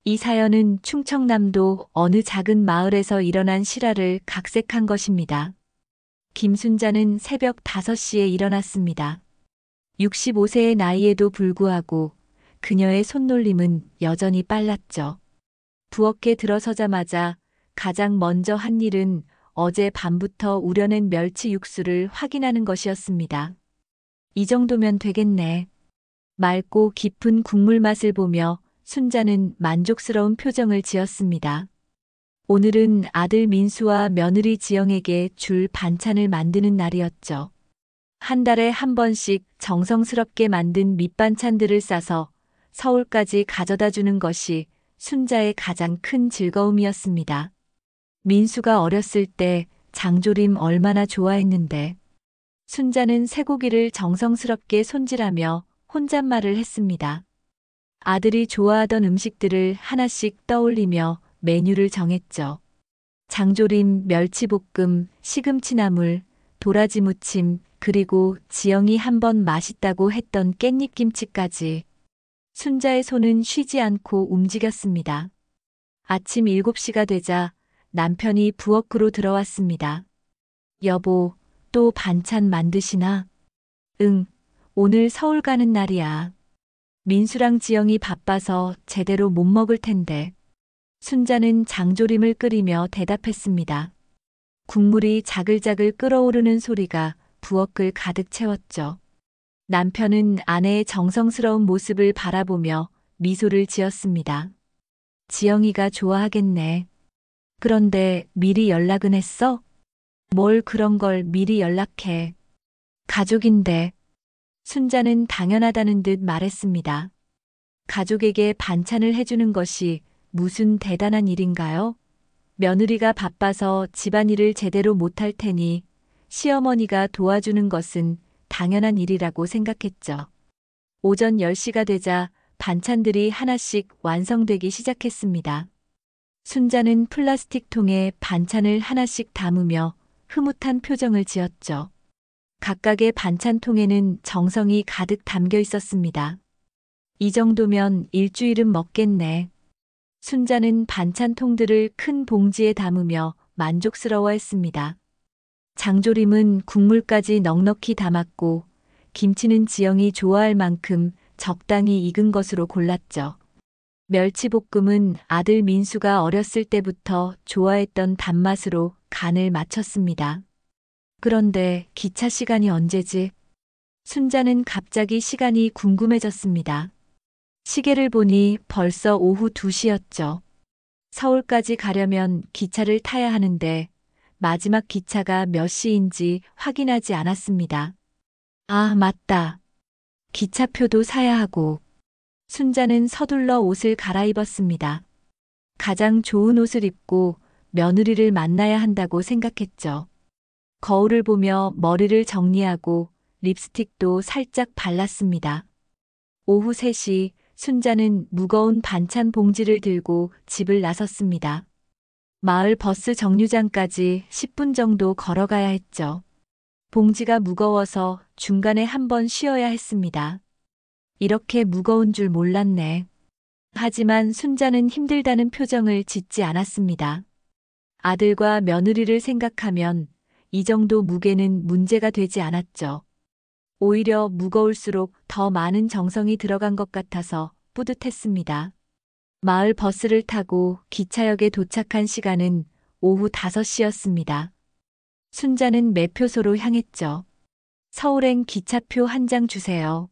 이 사연은 충청남도 어느 작은 마을에서 일어난 실화를 각색한 것입니다. 김순자는 새벽 5시에 일어났습니다. 65세의 나이에도 불구하고 그녀의 손놀림은 여전히 빨랐죠. 부엌에 들어서자마자 가장 먼저 한 일은 어제 밤부터 우려낸 멸치 육수를 확인하는 것이었습니다. 이 정도면 되겠네. 맑고 깊은 국물 맛을 보며 순자는 만족스러운 표정을 지었습니다. 오늘은 아들 민수와 며느리 지영에게 줄 반찬을 만드는 날이었죠. 한 달에 한 번씩 정성스럽게 만든 밑반찬들을 싸서 서울까지 가져다 주는 것이 순자의 가장 큰 즐거움이었습니다. 민수가 어렸을 때 장조림 얼마나 좋아했는데. 순자는 쇠고기를 정성스럽게 손질하며 혼잣말을 했습니다. 아들이 좋아하던 음식들을 하나씩 떠올리며 메뉴를 정했죠. 장조림, 멸치볶음, 시금치나물, 도라지 무침, 그리고 지영이 한번 맛있다고 했던 깻잎김치까지. 순자의 손은 쉬지 않고 움직였습니다. 아침 7시가 되자 남편이 부엌으로 들어왔습니다. 여보, 또 반찬 만드시나? 응, 오늘 서울 가는 날이야. 민수랑 지영이 바빠서 제대로 못 먹을 텐데. 순자는 장조림을 끓이며 대답했습니다. 국물이 자글자글 끓어오르는 소리가 부엌을 가득 채웠죠. 남편은 아내의 정성스러운 모습을 바라보며 미소를 지었습니다. 지영이가 좋아하겠네. 그런데 미리 연락은 했어? 뭘 그런 걸 미리 연락해. 가족인데. 순자는 당연하다는 듯 말했습니다. 가족에게 반찬을 해주는 것이 무슨 대단한 일인가요? 며느리가 바빠서 집안일을 제대로 못할 테니 시어머니가 도와주는 것은 당연한 일이라고 생각했죠. 오전 10시가 되자 반찬들이 하나씩 완성되기 시작했습니다. 순자는 플라스틱 통에 반찬을 하나씩 담으며 흐뭇한 표정을 지었죠. 각각의 반찬통에는 정성이 가득 담겨 있었습니다. 이 정도면 일주일은 먹겠네. 순자는 반찬통들을 큰 봉지에 담으며 만족스러워했습니다. 장조림은 국물까지 넉넉히 담았고 김치는 지영이 좋아할 만큼 적당히 익은 것으로 골랐죠. 멸치볶음은 아들 민수가 어렸을 때부터 좋아했던 단맛으로 간을 맞췄습니다. 그런데 기차 시간이 언제지? 순자는 갑자기 시간이 궁금해졌습니다. 시계를 보니 벌써 오후 2시였죠. 서울까지 가려면 기차를 타야 하는데 마지막 기차가 몇 시인지 확인하지 않았습니다. 아, 맞다. 기차표도 사야 하고. 순자는 서둘러 옷을 갈아입었습니다. 가장 좋은 옷을 입고 며느리를 만나야 한다고 생각했죠. 거울을 보며 머리를 정리하고 립스틱도 살짝 발랐습니다. 오후 3시 순자는 무거운 반찬 봉지를 들고 집을 나섰습니다. 마을 버스 정류장까지 10분 정도 걸어가야 했죠. 봉지가 무거워서 중간에 한번 쉬어야 했습니다. 이렇게 무거운 줄 몰랐네. 하지만 순자는 힘들다는 표정을 짓지 않았습니다. 아들과 며느리를 생각하면 이 정도 무게는 문제가 되지 않았죠. 오히려 무거울수록 더 많은 정성이 들어간 것 같아서 뿌듯했습니다. 마을 버스를 타고 기차역에 도착한 시간은 오후 5시였습니다. 순자는 매표소로 향했죠. 서울행 기차표 한 장 주세요.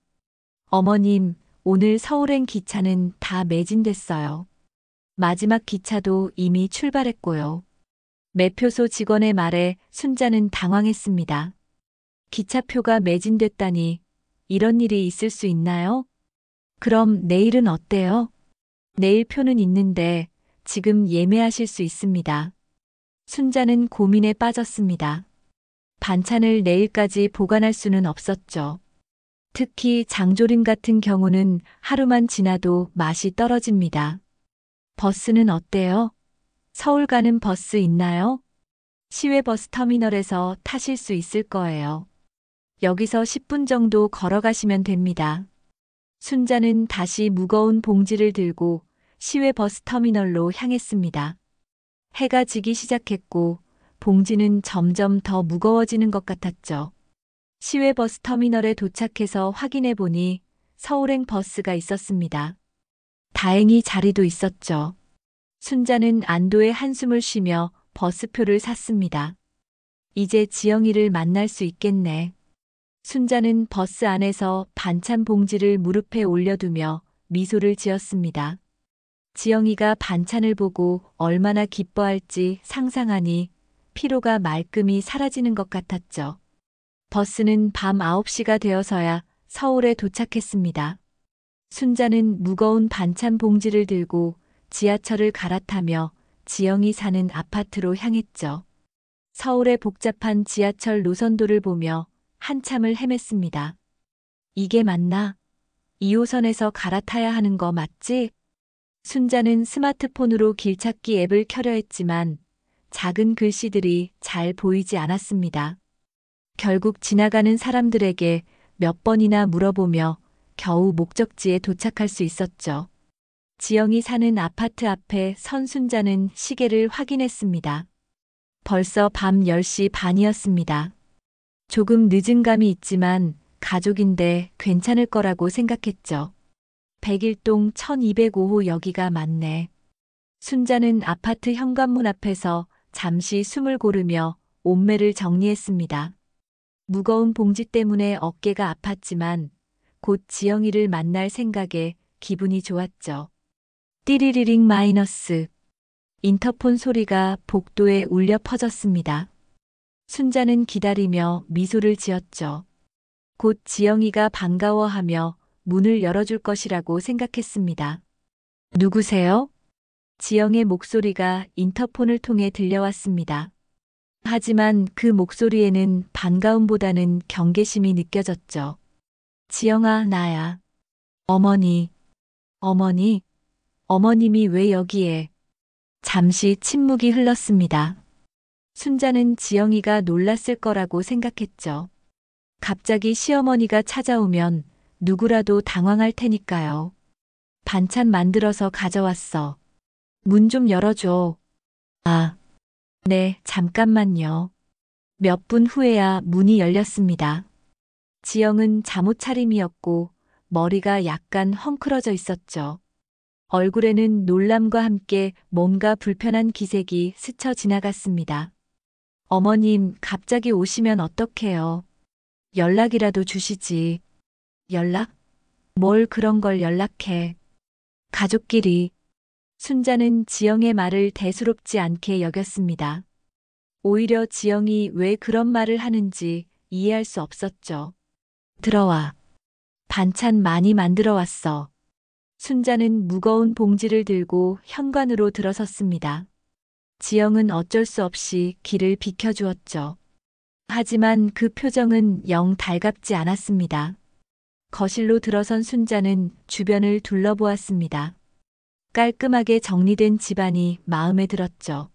어머님, 오늘 서울행 기차는 다 매진됐어요. 마지막 기차도 이미 출발했고요. 매표소 직원의 말에 순자는 당황했습니다. 기차표가 매진됐다니 이런 일이 있을 수 있나요? 그럼 내일은 어때요? 내일 표는 있는데 지금 예매하실 수 있습니다. 순자는 고민에 빠졌습니다. 반찬을 내일까지 보관할 수는 없었죠. 특히 장조림 같은 경우는 하루만 지나도 맛이 떨어집니다. 버스는 어때요? 서울 가는 버스 있나요? 시외버스 터미널에서 타실 수 있을 거예요. 여기서 10분 정도 걸어가시면 됩니다. 순자는 다시 무거운 봉지를 들고 시외 버스터미널로 향했습니다. 해가 지기 시작했고 봉지는 점점 더 무거워지는 것 같았죠. 시외 버스터미널에 도착해서 확인해 보니 서울행 버스가 있었습니다. 다행히 자리도 있었죠. 순자는 안도의 한숨을 쉬며 버스표를 샀습니다. 이제 지영이를 만날 수 있겠네. 순자는 버스 안에서 반찬 봉지를 무릎에 올려두며 미소를 지었습니다. 지영이가 반찬을 보고 얼마나 기뻐할지 상상하니 피로가 말끔히 사라지는 것 같았죠. 버스는 밤 9시가 되어서야 서울에 도착했습니다. 순자는 무거운 반찬 봉지를 들고 지하철을 갈아타며 지영이 사는 아파트로 향했죠. 서울의 복잡한 지하철 노선도를 보며 한참을 헤맸습니다. 이게 맞나? 2호선에서 갈아타야 하는 거 맞지? 순자는 스마트폰으로 길찾기 앱을 켜려 했지만 작은 글씨들이 잘 보이지 않았습니다. 결국 지나가는 사람들에게 몇 번이나 물어보며 겨우 목적지에 도착할 수 있었죠. 지영이 사는 아파트 앞에 선 순자는 시계를 확인했습니다. 벌써 밤 10시 반이었습니다. 조금 늦은 감이 있지만 가족인데 괜찮을 거라고 생각했죠. 101동 1205호 여기가 맞네. 순자는 아파트 현관문 앞에서 잠시 숨을 고르며 옷매를 정리했습니다. 무거운 봉지 때문에 어깨가 아팠지만 곧 지영이를 만날 생각에 기분이 좋았죠. 띠리리링 마이너스. 인터폰 소리가 복도에 울려 퍼졌습니다. 순자는 기다리며 미소를 지었죠. 곧 지영이가 반가워하며 문을 열어줄 것이라고 생각했습니다. 누구세요? 지영의 목소리가 인터폰을 통해 들려왔습니다. 하지만 그 목소리에는 반가움보다는 경계심이 느껴졌죠. 지영아, 나야. 어머니. 어머니? 어머님이 왜 여기에? 잠시 침묵이 흘렀습니다. 순자는 지영이가 놀랐을 거라고 생각했죠. 갑자기 시어머니가 찾아오면 누구라도 당황할 테니까요. 반찬 만들어서 가져왔어. 문 좀 열어줘. 아, 네, 잠깐만요. 몇 분 후에야 문이 열렸습니다. 지영은 잠옷 차림이었고 머리가 약간 헝클어져 있었죠. 얼굴에는 놀람과 함께 뭔가 불편한 기색이 스쳐 지나갔습니다. 어머님, 갑자기 오시면 어떡해요? 연락이라도 주시지. 연락? 뭘 그런 걸 연락해. 가족끼리. 순자는 지영의 말을 대수롭지 않게 여겼습니다. 오히려 지영이 왜 그런 말을 하는지 이해할 수 없었죠. 들어와. 반찬 많이 만들어 왔어. 순자는 무거운 봉지를 들고 현관으로 들어섰습니다. 지영은 어쩔 수 없이 길을 비켜주었죠. 하지만 그 표정은 영 달갑지 않았습니다. 거실로 들어선 순자는 주변을 둘러보았습니다. 깔끔하게 정리된 집안이 마음에 들었죠.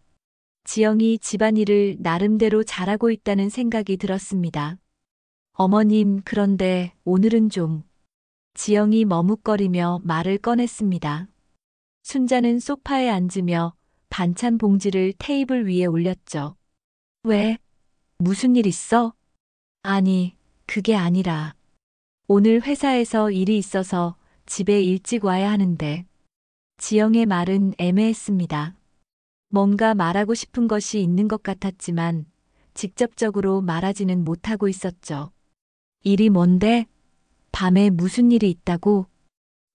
지영이 집안일을 나름대로 잘하고 있다는 생각이 들었습니다. 어머님, 그런데 오늘은 좀. 지영이 머뭇거리며 말을 꺼냈습니다. 순자는 소파에 앉으며 반찬 봉지를 테이블 위에 올렸죠. 왜? 무슨 일 있어? 아니, 그게 아니라. 오늘 회사에서 일이 있어서 집에 일찍 와야 하는데. 지영의 말은 애매했습니다. 뭔가 말하고 싶은 것이 있는 것 같았지만 직접적으로 말하지는 못하고 있었죠. 일이 뭔데? 밤에 무슨 일이 있다고?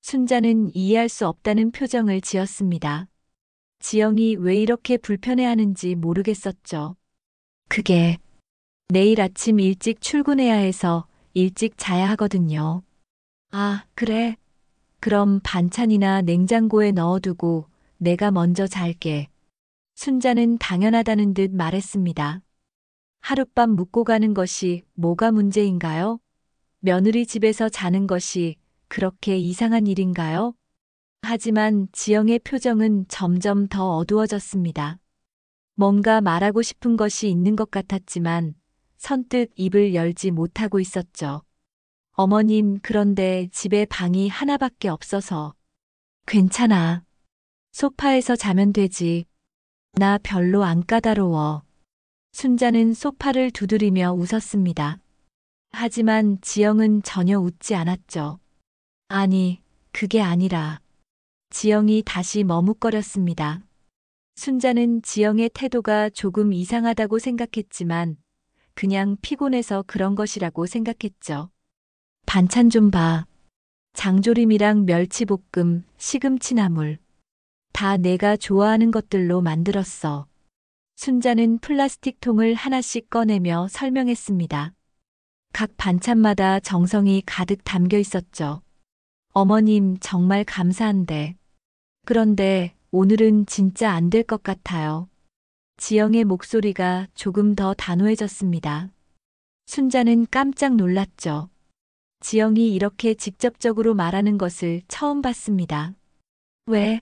순자는 이해할 수 없다는 표정을 지었습니다. 지영이 왜 이렇게 불편해하는지 모르겠었죠. 그게 내일 아침 일찍 출근해야 해서 일찍 자야 하거든요. 아, 그래? 그럼 반찬이나 냉장고에 넣어두고 내가 먼저 잘게. 순자는 당연하다는 듯 말했습니다. 하룻밤 묵고 가는 것이 뭐가 문제인가요? 며느리 집에서 자는 것이 그렇게 이상한 일인가요? 하지만 지영의 표정은 점점 더 어두워졌습니다. 뭔가 말하고 싶은 것이 있는 것 같았지만 선뜻 입을 열지 못하고 있었죠. 어머님, 그런데 집에 방이 하나밖에 없어서. 괜찮아. 소파에서 자면 되지. 나 별로 안 까다로워. 순자는 소파를 두드리며 웃었습니다. 하지만 지영은 전혀 웃지 않았죠. 아니, 그게 아니라. 지영이 다시 머뭇거렸습니다. 순자는 지영의 태도가 조금 이상하다고 생각했지만 그냥 피곤해서 그런 것이라고 생각했죠. 반찬 좀 봐. 장조림이랑 멸치볶음, 시금치나물. 다 내가 좋아하는 것들로 만들었어. 순자는 플라스틱 통을 하나씩 꺼내며 설명했습니다. 각 반찬마다 정성이 가득 담겨 있었죠. 어머님 정말 감사한데. 그런데 오늘은 진짜 안 될 것 같아요. 지영의 목소리가 조금 더 단호해졌습니다. 순자는 깜짝 놀랐죠. 지영이 이렇게 직접적으로 말하는 것을 처음 봤습니다. 왜?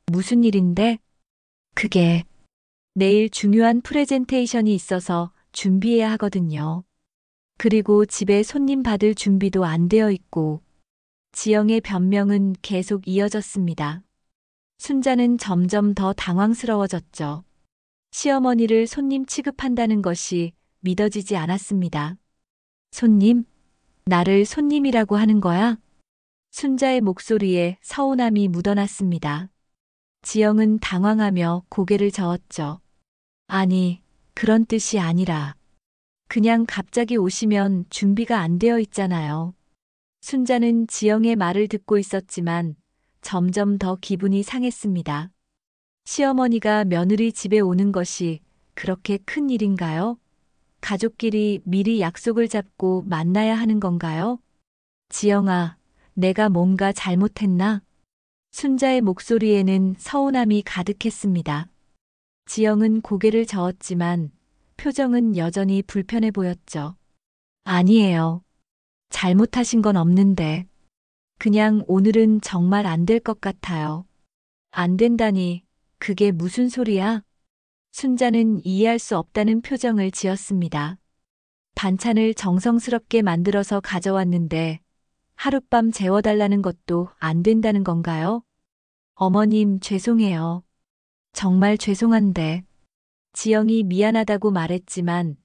무슨 일인데? 그게 내일 중요한 프레젠테이션이 있어서 준비해야 하거든요. 그리고 집에 손님 받을 준비도 안 되어 있고. 지영의 변명은 계속 이어졌습니다. 순자는 점점 더 당황스러워졌죠. 시어머니를 손님 취급한다는 것이 믿어지지 않았습니다. 손님? 나를 손님이라고 하는 거야? 순자의 목소리에 서운함이 묻어났습니다. 지영은 당황하며 고개를 저었죠. 아니, 그런 뜻이 아니라. 그냥 갑자기 오시면 준비가 안 되어 있잖아요. 순자는 지영의 말을 듣고 있었지만 점점 더 기분이 상했습니다. 시어머니가 며느리 집에 오는 것이 그렇게 큰 일인가요? 가족끼리 미리 약속을 잡고 만나야 하는 건가요? 지영아, 내가 뭔가 잘못했나? 순자의 목소리에는 서운함이 가득했습니다. 지영은 고개를 저었지만 표정은 여전히 불편해 보였죠. 아니에요. 잘못하신 건 없는데. 그냥 오늘은 정말 안 될 것 같아요. 안 된다니, 그게 무슨 소리야? 순자는 이해할 수 없다는 표정을 지었습니다. 반찬을 정성스럽게 만들어서 가져왔는데 하룻밤 재워달라는 것도 안 된다는 건가요? 어머님, 죄송해요. 정말 죄송한데. 지영이 미안하다고 말했지만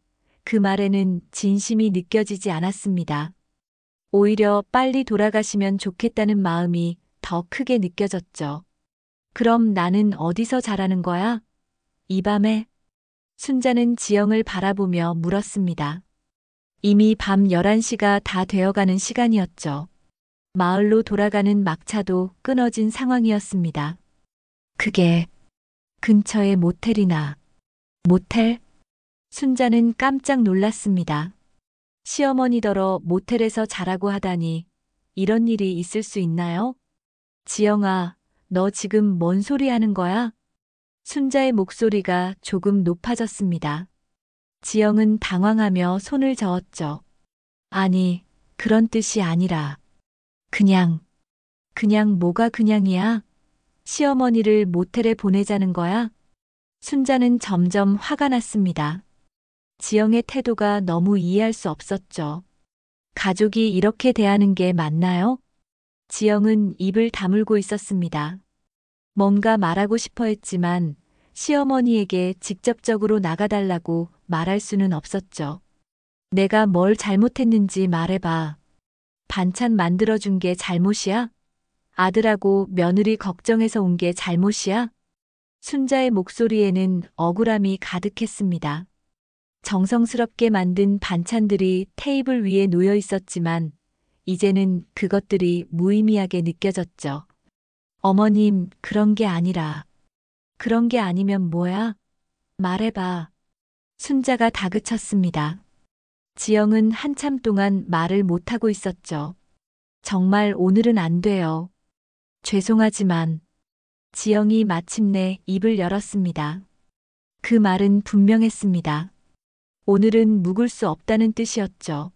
그 말에는 진심이 느껴지지 않았습니다. 오히려 빨리 돌아가시면 좋겠다는 마음이 더 크게 느껴졌죠. 그럼 나는 어디서 자라는 거야? 이 밤에? 순자는 지영을 바라보며 물었습니다. 이미 밤 11시가 다 되어가는 시간이었죠. 마을로 돌아가는 막차도 끊어진 상황이었습니다. 그게 근처의 모텔이나. 모텔? 순자는 깜짝 놀랐습니다. 시어머니더러 모텔에서 자라고 하다니 이런 일이 있을 수 있나요? 지영아, 너 지금 뭔 소리 하는 거야? 순자의 목소리가 조금 높아졌습니다. 지영은 당황하며 손을 저었죠. 아니, 그런 뜻이 아니라. 그냥 뭐가 그냥이야? 시어머니를 모텔에 보내자는 거야? 순자는 점점 화가 났습니다. 지영의 태도가 너무 이해할 수 없었죠. 가족이 이렇게 대하는 게 맞나요? 지영은 입을 다물고 있었습니다. 뭔가 말하고 싶어 했지만 시어머니에게 직접적으로 나가달라고 말할 수는 없었죠. 내가 뭘 잘못했는지 말해봐. 반찬 만들어준 게 잘못이야? 아들하고 며느리 걱정해서 온 게 잘못이야? 순자의 목소리에는 억울함이 가득했습니다. 정성스럽게 만든 반찬들이 테이블 위에 놓여 있었지만 이제는 그것들이 무의미하게 느껴졌죠. 어머님, 그런 게 아니라. 그런 게 아니면 뭐야? 말해봐. 순자가 다그쳤습니다. 지영은 한참 동안 말을 못하고 있었죠. 정말 오늘은 안 돼요. 죄송하지만. 지영이 마침내 입을 열었습니다. 그 말은 분명했습니다. 오늘은 묵을 수 없다는 뜻이었죠.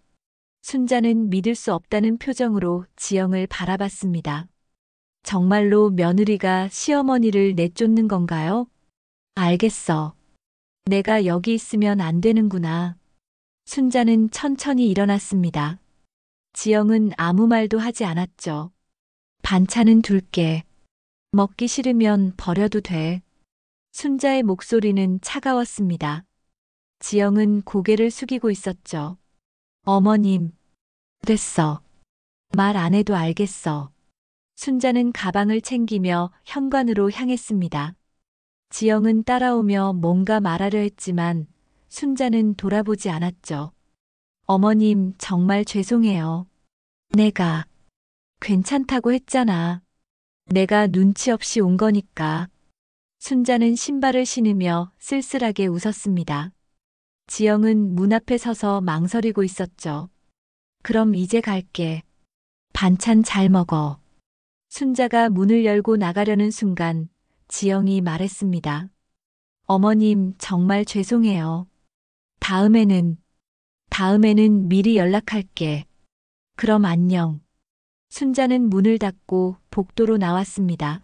순자는 믿을 수 없다는 표정으로 지영을 바라봤습니다. 정말로 며느리가 시어머니를 내쫓는 건가요? 알겠어. 내가 여기 있으면 안 되는구나. 순자는 천천히 일어났습니다. 지영은 아무 말도 하지 않았죠. 반찬은 둘게. 먹기 싫으면 버려도 돼. 순자의 목소리는 차가웠습니다. 지영은 고개를 숙이고 있었죠. 어머님, 됐어. 말 안 해도 알겠어. 순자는 가방을 챙기며 현관으로 향했습니다. 지영은 따라오며 뭔가 말하려 했지만 순자는 돌아보지 않았죠. 어머님, 정말 죄송해요. 내가 괜찮다고 했잖아. 내가 눈치 없이 온 거니까. 순자는 신발을 신으며 쓸쓸하게 웃었습니다. 지영은 문 앞에 서서 망설이고 있었죠. 그럼 이제 갈게. 반찬 잘 먹어. 순자가 문을 열고 나가려는 순간 지영이 말했습니다. 어머님, 정말 죄송해요. 다음에는 미리 연락할게. 그럼 안녕. 순자는 문을 닫고 복도로 나왔습니다.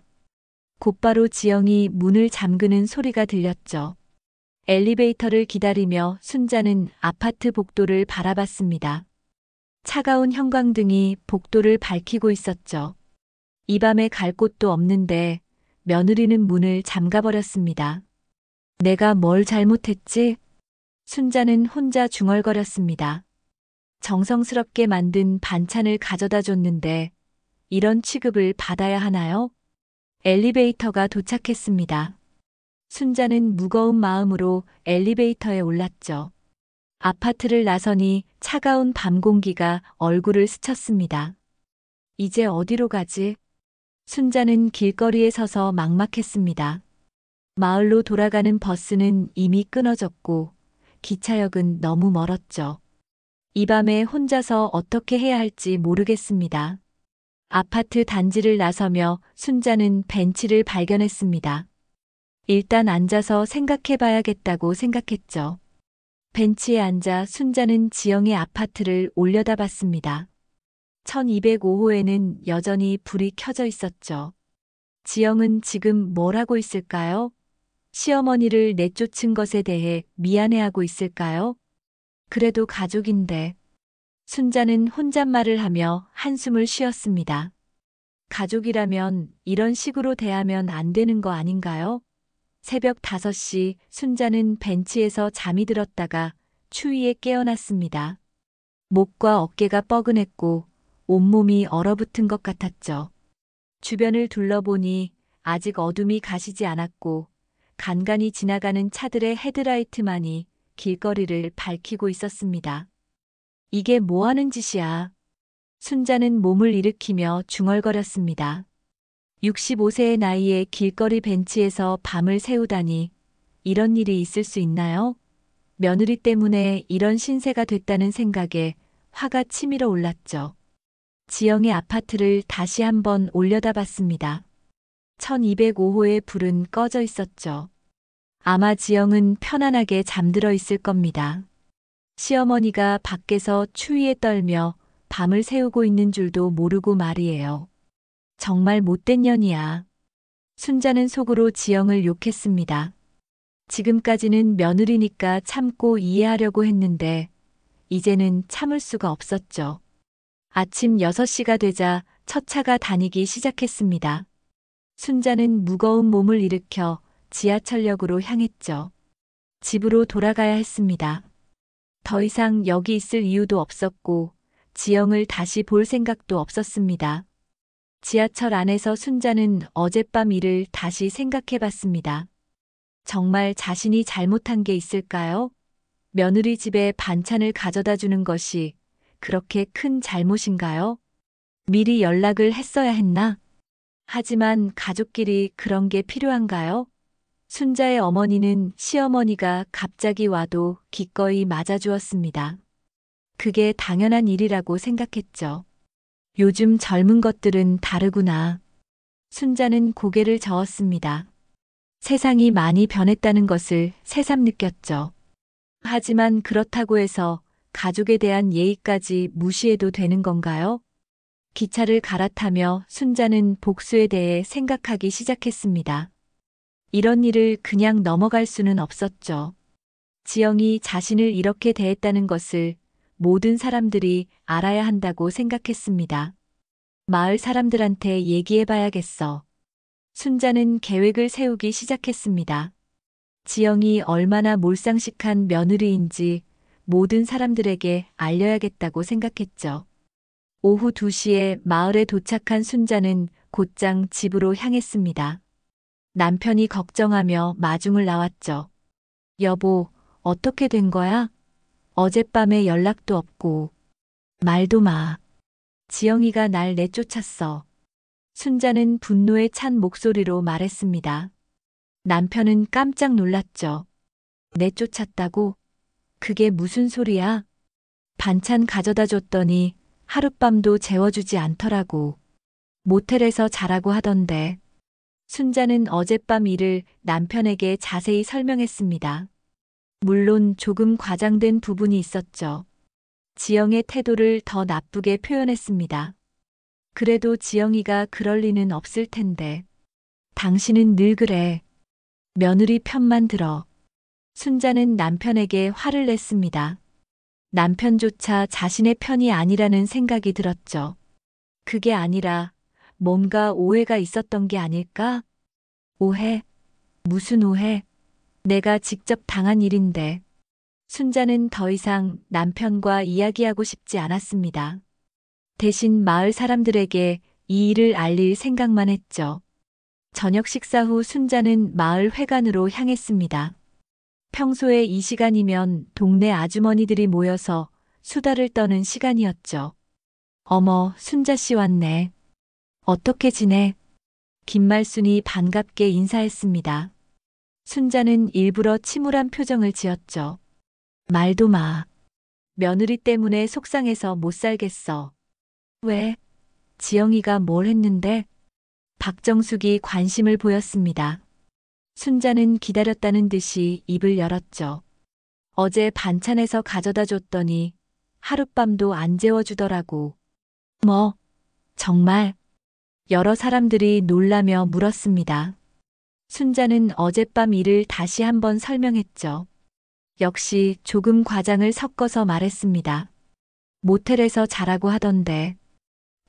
곧바로 지영이 문을 잠그는 소리가 들렸죠. 엘리베이터를 기다리며 순자는 아파트 복도를 바라봤습니다. 차가운 형광등이 복도를 밝히고 있었죠. 이 밤에 갈 곳도 없는데 며느리는 문을 잠가버렸습니다. 내가 뭘 잘못했지? 순자는 혼자 중얼거렸습니다. 정성스럽게 만든 반찬을 가져다 줬는데 이런 취급을 받아야 하나요? 엘리베이터가 도착했습니다. 순자는 무거운 마음으로 엘리베이터에 올랐죠. 아파트를 나서니 차가운 밤 공기가 얼굴을 스쳤습니다. 이제 어디로 가지? 순자는 길거리에 서서 막막했습니다. 마을로 돌아가는 버스는 이미 끊어졌고 기차역은 너무 멀었죠. 이 밤에 혼자서 어떻게 해야 할지 모르겠습니다. 아파트 단지를 나서며 순자는 벤치를 발견했습니다. 일단 앉아서 생각해 봐야겠다고 생각했죠. 벤치에 앉아 순자는 지영의 아파트를 올려다봤습니다. 1205호에는 여전히 불이 켜져 있었죠. 지영은 지금 뭘 하고 있을까요? 시어머니를 내쫓은 것에 대해 미안해하고 있을까요? 그래도 가족인데. 순자는 혼잣말을 하며 한숨을 쉬었습니다. 가족이라면 이런 식으로 대하면 안 되는 거 아닌가요? 새벽 5시 순자는 벤치에서 잠이 들었다가 추위에 깨어났습니다. 목과 어깨가 뻐근했고 온몸이 얼어붙은 것 같았죠. 주변을 둘러보니 아직 어둠이 가시지 않았고 간간히 지나가는 차들의 헤드라이트만이 길거리를 밝히고 있었습니다. 이게 뭐 하는 짓이야? 순자는 몸을 일으키며 중얼거렸습니다. 65세의 나이에 길거리 벤치에서 밤을 새우다니 이런 일이 있을 수 있나요? 며느리 때문에 이런 신세가 됐다는 생각에 화가 치밀어 올랐죠. 지영의 아파트를 다시 한번 올려다봤습니다. 1205호의 불은 꺼져 있었죠. 아마 지영은 편안하게 잠들어 있을 겁니다. 시어머니가 밖에서 추위에 떨며 밤을 새우고 있는 줄도 모르고 말이에요. 정말 못된 년이야. 순자는 속으로 지영을 욕했습니다. 지금까지는 며느리니까 참고 이해하려고 했는데 이제는 참을 수가 없었죠. 아침 6시가 되자 첫 차가 다니기 시작했습니다. 순자는 무거운 몸을 일으켜 지하철역으로 향했죠. 집으로 돌아가야 했습니다. 더 이상 여기 있을 이유도 없었고 지영을 다시 볼 생각도 없었습니다. 지하철 안에서 순자는 어젯밤 일을 다시 생각해 봤습니다. 정말 자신이 잘못한 게 있을까요? 며느리 집에 반찬을 가져다 주는 것이 그렇게 큰 잘못인가요? 미리 연락을 했어야 했나? 하지만 가족끼리 그런 게 필요한가요? 순자의 어머니는 시어머니가 갑자기 와도 기꺼이 맞아주었습니다. 그게 당연한 일이라고 생각했죠. 요즘 젊은 것들은 다르구나. 순자는 고개를 저었습니다. 세상이 많이 변했다는 것을 새삼 느꼈죠. 하지만 그렇다고 해서 가족에 대한 예의까지 무시해도 되는 건가요? 기차를 갈아타며 순자는 복수에 대해 생각하기 시작했습니다. 이런 일을 그냥 넘어갈 수는 없었죠. 지영이 자신을 이렇게 대했다는 것을 모든 사람들이 알아야 한다고 생각했습니다. 마을 사람들한테 얘기해봐야겠어. 순자는 계획을 세우기 시작했습니다. 지영이 얼마나 몰상식한 며느리인지 모든 사람들에게 알려야겠다고 생각했죠. 오후 2시에 마을에 도착한 순자는 곧장 집으로 향했습니다. 남편이 걱정하며 마중을 나왔죠. 여보, 어떻게 된 거야? 어젯밤에 연락도 없고. 말도 마. 지영이가 날 내쫓았어. 순자는 분노에 찬 목소리로 말했습니다. 남편은 깜짝 놀랐죠. 내쫓았다고? 그게 무슨 소리야? 반찬 가져다 줬더니 하룻밤도 재워주지 않더라고. 모텔에서 자라고 하던데. 순자는 어젯밤 일을 남편에게 자세히 설명했습니다. 물론 조금 과장된 부분이 있었죠. 지영의 태도를 더 나쁘게 표현했습니다. 그래도 지영이가 그럴 리는 없을 텐데. 당신은 늘 그래. 며느리 편만 들어. 순자는 남편에게 화를 냈습니다. 남편조차 자신의 편이 아니라는 생각이 들었죠. 그게 아니라 뭔가 오해가 있었던 게 아닐까? 오해? 무슨 오해? 내가 직접 당한 일인데. 순자는 더 이상 남편과 이야기하고 싶지 않았습니다. 대신 마을 사람들에게 이 일을 알릴 생각만 했죠. 저녁 식사 후 순자는 마을 회관으로 향했습니다. 평소에 이 시간이면 동네 아주머니들이 모여서 수다를 떠는 시간이었죠. 어머, 순자 씨 왔네. 어떻게 지내? 김말순이 반갑게 인사했습니다. 순자는 일부러 침울한 표정을 지었죠. 말도 마. 며느리 때문에 속상해서 못 살겠어. 왜? 지영이가 뭘 했는데? 박정숙이 관심을 보였습니다. 순자는 기다렸다는 듯이 입을 열었죠. 어제 반찬에서 가져다 줬더니 하룻밤도 안 재워주더라고. 뭐? 정말? 여러 사람들이 놀라며 물었습니다. 순자는 어젯밤 일을 다시 한번 설명했죠. 역시 조금 과장을 섞어서 말했습니다. 모텔에서 자라고 하던데.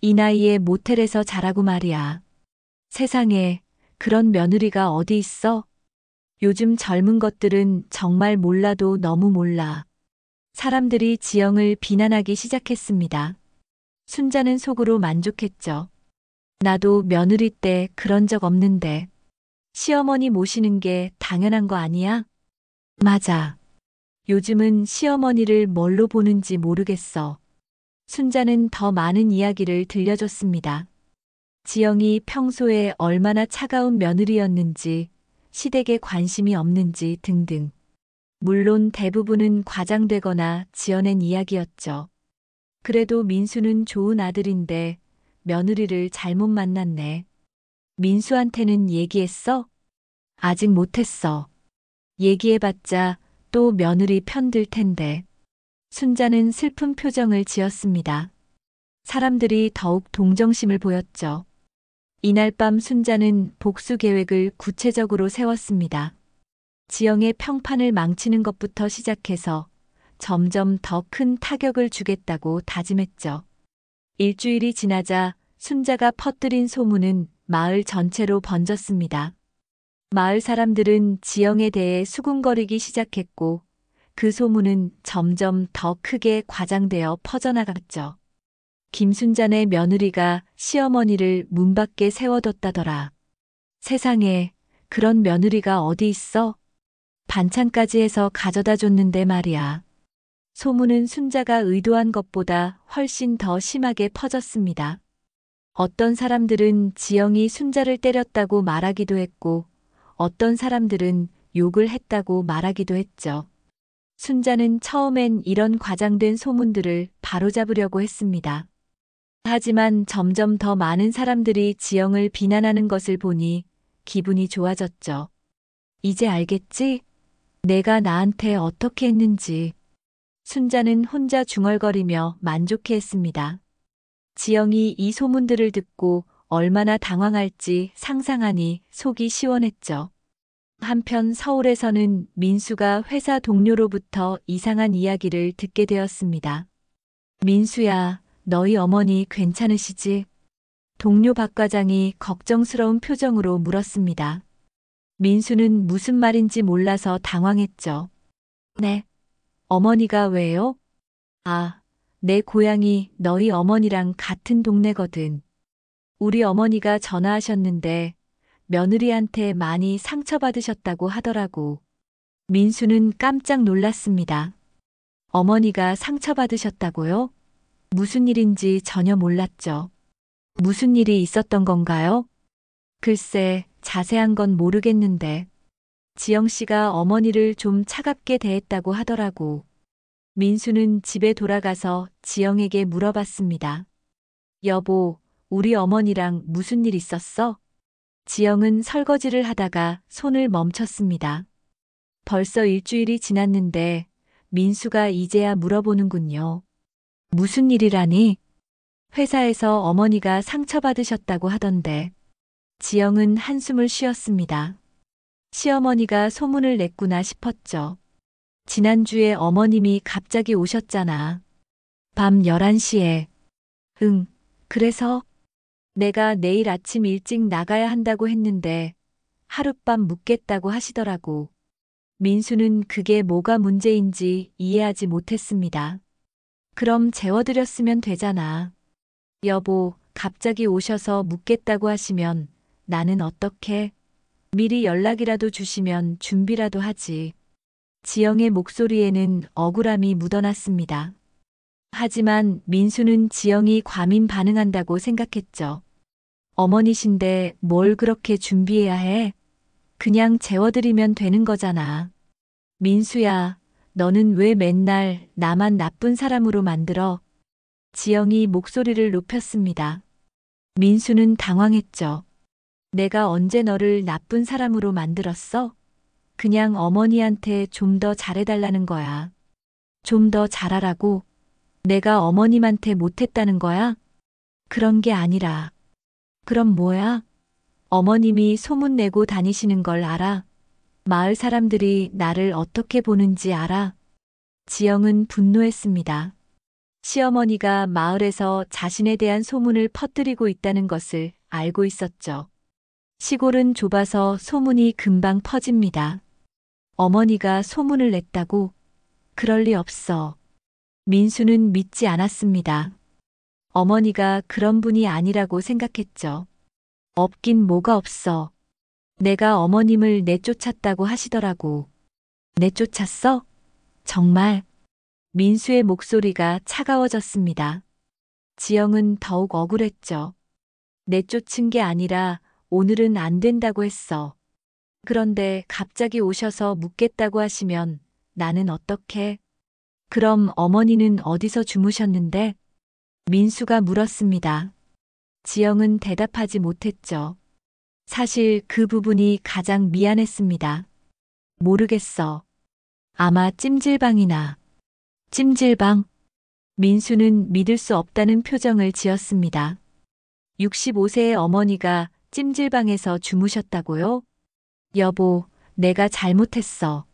이 나이에 모텔에서 자라고 말이야. 세상에 그런 며느리가 어디 있어? 요즘 젊은 것들은 정말 몰라도 너무 몰라. 사람들이 지영을 비난하기 시작했습니다. 순자는 속으로 만족했죠. 나도 며느리 때 그런 적 없는데. 시어머니 모시는 게 당연한 거 아니야? 맞아. 요즘은 시어머니를 뭘로 보는지 모르겠어. 순자는 더 많은 이야기를 들려줬습니다. 지영이 평소에 얼마나 차가운 며느리였는지, 시댁에 관심이 없는지 등등. 물론 대부분은 과장되거나 지어낸 이야기였죠. 그래도 민수는 좋은 아들인데 며느리를 잘못 만났네. 민수한테는 얘기했어? 아직 못했어. 얘기해봤자 또 며느리 편들 텐데. 순자는 슬픈 표정을 지었습니다. 사람들이 더욱 동정심을 보였죠. 이날 밤 순자는 복수 계획을 구체적으로 세웠습니다. 지영의 평판을 망치는 것부터 시작해서 점점 더 큰 타격을 주겠다고 다짐했죠. 일주일이 지나자 순자가 퍼뜨린 소문은 마을 전체로 번졌습니다. 마을 사람들은 지영에 대해 수군거리기 시작했고 그 소문은 점점 더 크게 과장되어 퍼져나갔죠. 김순잔의 며느리가 시어머니를 문 밖에 세워뒀다더라. 세상에 그런 며느리가 어디 있어? 반찬까지 해서 가져다 줬는데 말이야. 소문은 순자가 의도한 것보다 훨씬 더 심하게 퍼졌습니다. 어떤 사람들은 지영이 순자를 때렸다고 말하기도 했고 어떤 사람들은 욕을 했다고 말하기도 했죠. 순자는 처음엔 이런 과장된 소문들을 바로잡으려고 했습니다. 하지만 점점 더 많은 사람들이 지영을 비난하는 것을 보니 기분이 좋아졌죠. 이제 알겠지? 내가 나한테 어떻게 했는지. 순자는 혼자 중얼거리며 만족해했습니다. 지영이 이 소문들을 듣고 얼마나 당황할지 상상하니 속이 시원했죠. 한편 서울에서는 민수가 회사 동료로부터 이상한 이야기를 듣게 되었습니다. 민수야, 너희 어머니 괜찮으시지? 동료 박 과장이 걱정스러운 표정으로 물었습니다. 민수는 무슨 말인지 몰라서 당황했죠. 네. 어머니가 왜요? 아, 내 고향이 너희 어머니랑 같은 동네거든. 우리 어머니가 전화하셨는데 며느리한테 많이 상처받으셨다고 하더라고. 민수는 깜짝 놀랐습니다. 어머니가 상처받으셨다고요? 무슨 일인지 전혀 몰랐죠. 무슨 일이 있었던 건가요? 글쎄, 자세한 건 모르겠는데. 지영 씨가 어머니를 좀 차갑게 대했다고 하더라고. 민수는 집에 돌아가서 지영에게 물어봤습니다. 여보, 우리 어머니랑 무슨 일 있었어? 지영은 설거지를 하다가 손을 멈췄습니다. 벌써 일주일이 지났는데 민수가 이제야 물어보는군요. 무슨 일이라니? 회사에서 어머니가 상처받으셨다고 하던데. 지영은 한숨을 쉬었습니다. 시어머니가 소문을 냈구나 싶었죠. 지난주에 어머님이 갑자기 오셨잖아. 밤 11시에. 응, 그래서 내가 내일 아침 일찍 나가야 한다고 했는데 하룻밤 묵겠다고 하시더라고. 민수는 그게 뭐가 문제인지 이해하지 못했습니다. 그럼 재워드렸으면 되잖아. 여보, 갑자기 오셔서 묵겠다고 하시면 나는 어떻게? 미리 연락이라도 주시면 준비라도 하지. 지영의 목소리에는 억울함이 묻어났습니다. 하지만 민수는 지영이 과민 반응한다고 생각했죠. 어머니신데 뭘 그렇게 준비해야 해? 그냥 재워드리면 되는 거잖아. 민수야, 너는 왜 맨날 나만 나쁜 사람으로 만들어? 지영이 목소리를 높였습니다. 민수는 당황했죠. 내가 언제 너를 나쁜 사람으로 만들었어? 그냥 어머니한테 좀 더 잘해달라는 거야. 좀 더 잘하라고? 내가 어머님한테 못했다는 거야? 그런 게 아니라. 그럼 뭐야? 어머님이 소문내고 다니시는 걸 알아? 마을 사람들이 나를 어떻게 보는지 알아? 지영은 분노했습니다. 시어머니가 마을에서 자신에 대한 소문을 퍼뜨리고 있다는 것을 알고 있었죠. 시골은 좁아서 소문이 금방 퍼집니다. 어머니가 소문을 냈다고? 그럴 리 없어. 민수는 믿지 않았습니다. 어머니가 그런 분이 아니라고 생각했죠. 없긴 뭐가 없어. 내가 어머님을 내쫓았다고 하시더라고. 내쫓았어? 정말? 민수의 목소리가 차가워졌습니다. 지영은 더욱 억울했죠. 내쫓은 게 아니라 오늘은 안 된다고 했어. 그런데 갑자기 오셔서 묻겠다고 하시면 나는 어떻게? 그럼 어머니는 어디서 주무셨는데? 민수가 물었습니다. 지영은 대답하지 못했죠. 사실 그 부분이 가장 미안했습니다. 모르겠어. 아마 찜질방이나. 찜질방? 민수는 믿을 수 없다는 표정을 지었습니다. 65세의 어머니가 찜질방에서 주무셨다고요? 여보, 내가 잘못했어.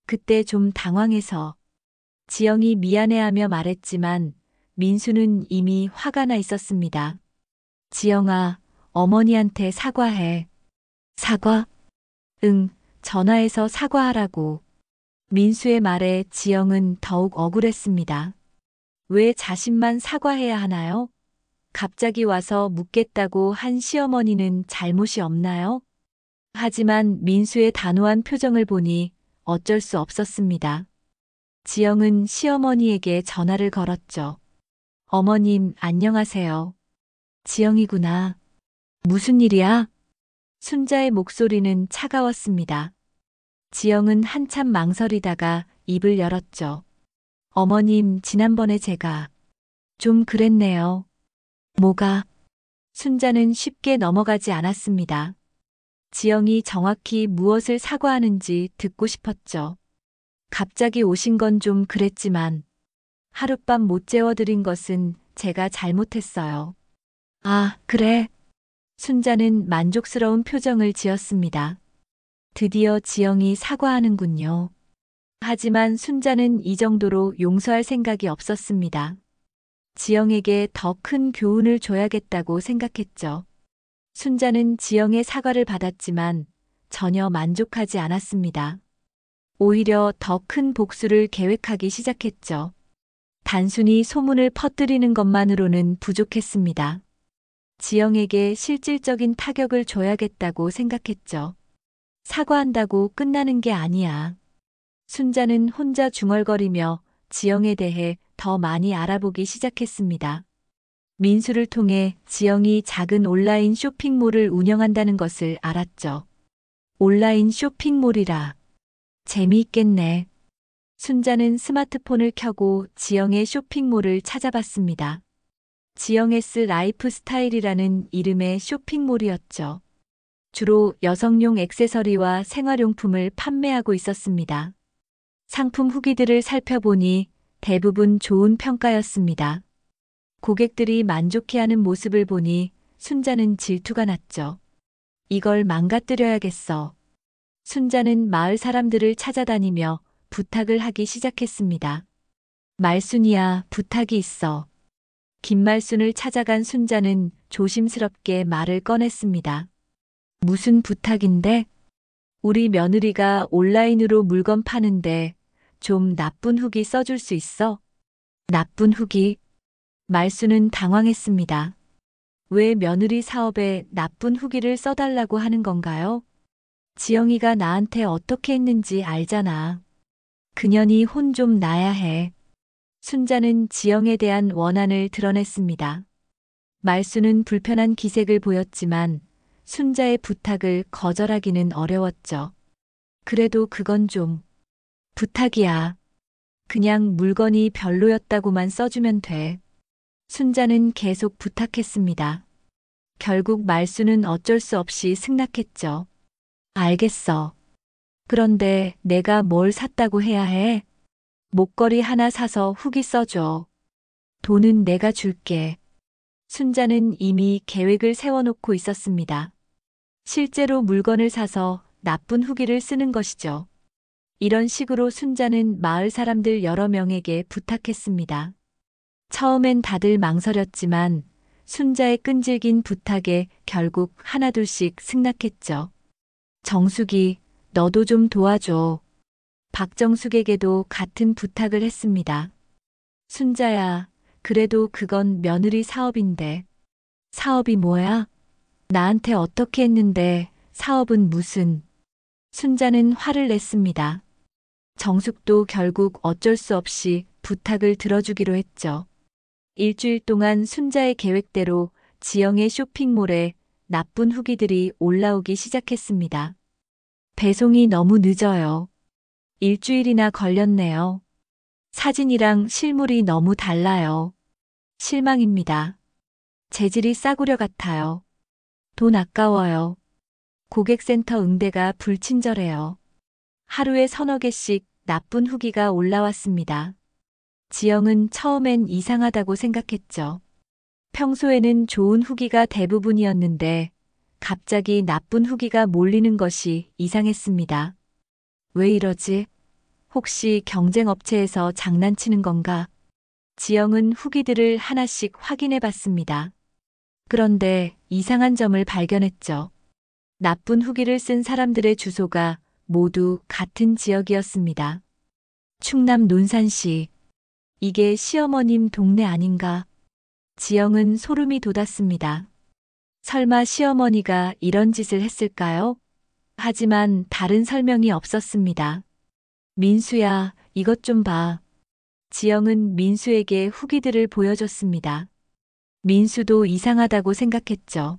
그때 좀 당황해서. 지영이 미안해하며 말했지만 민수는 이미 화가 나 있었습니다. 지영아, 어머니한테 사과해. 사과? 응, 전화해서 사과하라고. 민수의 말에 지영은 더욱 억울했습니다. 왜 자신만 사과해야 하나요? 갑자기 와서 묻겠다고 한 시어머니는 잘못이 없나요? 하지만 민수의 단호한 표정을 보니 어쩔 수 없었습니다. 지영은 시어머니에게 전화를 걸었죠. 어머님, 안녕하세요. 지영이구나. 무슨 일이야? 순자의 목소리는 차가웠습니다. 지영은 한참 망설이다가 입을 열었죠. 어머님, 지난번에 제가 좀 그랬네요. 뭐가? 순자는 쉽게 넘어가지 않았습니다. 지영이 정확히 무엇을 사과하는지 듣고 싶었죠. 갑자기 오신 건 좀 그랬지만 하룻밤 못 재워드린 것은 제가 잘못했어요. 아, 그래. 순자는 만족스러운 표정을 지었습니다. 드디어 지영이 사과하는군요. 하지만 순자는 이 정도로 용서할 생각이 없었습니다. 지영에게 더 큰 교훈을 줘야겠다고 생각했죠. 순자는 지영의 사과를 받았지만 전혀 만족하지 않았습니다. 오히려 더 큰 복수를 계획하기 시작했죠. 단순히 소문을 퍼뜨리는 것만으로는 부족했습니다. 지영에게 실질적인 타격을 줘야겠다고 생각했죠. 사과한다고 끝나는 게 아니야. 순자는 혼자 중얼거리며 지영에 대해 더 많이 알아보기 시작했습니다. 민수를 통해 지영이 작은 온라인 쇼핑몰을 운영한다는 것을 알았죠. 온라인 쇼핑몰이라. 재미있겠네. 순자는 스마트폰을 켜고 지영의 쇼핑몰을 찾아봤습니다. 지영S 라이프스타일이라는 이름의 쇼핑몰이었죠. 주로 여성용 액세서리와 생활용품을 판매하고 있었습니다. 상품 후기들을 살펴보니 대부분 좋은 평가였습니다. 고객들이 만족해하는 모습을 보니 순자는 질투가 났죠. 이걸 망가뜨려야겠어. 순자는 마을 사람들을 찾아다니며 부탁을 하기 시작했습니다. 말순이야, 부탁이 있어. 김말순을 찾아간 순자는 조심스럽게 말을 꺼냈습니다. 무슨 부탁인데? 우리 며느리가 온라인으로 물건 파는데 좀 나쁜 후기 써줄 수 있어? 나쁜 후기? 말순은 당황했습니다. 왜 며느리 사업에 나쁜 후기를 써달라고 하는 건가요? 지영이가 나한테 어떻게 했는지 알잖아. 그년이 혼 좀 나야 해. 순자는 지영에 대한 원한을 드러냈습니다. 말순은 불편한 기색을 보였지만 순자의 부탁을 거절하기는 어려웠죠. 그래도 그건 좀 부탁이야. 그냥 물건이 별로였다고만 써주면 돼. 순자는 계속 부탁했습니다. 결국 말순은 어쩔 수 없이 승낙했죠. 알겠어. 그런데 내가 뭘 샀다고 해야 해? 목걸이 하나 사서 후기 써줘. 돈은 내가 줄게. 순자는 이미 계획을 세워놓고 있었습니다. 실제로 물건을 사서 나쁜 후기를 쓰는 것이죠. 이런 식으로 순자는 마을 사람들 여러 명에게 부탁했습니다. 처음엔 다들 망설였지만 순자의 끈질긴 부탁에 결국 하나둘씩 승낙했죠. 정숙이, 너도 좀 도와줘. 박정숙에게도 같은 부탁을 했습니다. 순자야, 그래도 그건 며느리 사업인데. 사업이 뭐야? 나한테 어떻게 했는데 사업은 무슨. 순자는 화를 냈습니다. 정숙도 결국 어쩔 수 없이 부탁을 들어주기로 했죠. 일주일 동안 순자의 계획대로 지영의 쇼핑몰에 나쁜 후기들이 올라오기 시작했습니다. 배송이 너무 늦어요. 일주일이나 걸렸네요. 사진이랑 실물이 너무 달라요. 실망입니다. 재질이 싸구려 같아요. 돈 아까워요. 고객센터 응대가 불친절해요. 하루에 서너 개씩 나쁜 후기가 올라왔습니다. 지영은 처음엔 이상하다고 생각했죠. 평소에는 좋은 후기가 대부분이었는데 갑자기 나쁜 후기가 몰리는 것이 이상했습니다. 왜 이러지? 혹시 경쟁업체에서 장난치는 건가? 지영은 후기들을 하나씩 확인해 봤습니다. 그런데 이상한 점을 발견했죠. 나쁜 후기를 쓴 사람들의 주소가 모두 같은 지역이었습니다. 충남 논산시. 이게 시어머님 동네 아닌가? 지영은 소름이 돋았습니다. 설마 시어머니가 이런 짓을 했을까요? 하지만 다른 설명이 없었습니다. 민수야, 이것 좀 봐. 지영은 민수에게 후기들을 보여줬습니다. 민수도 이상하다고 생각했죠.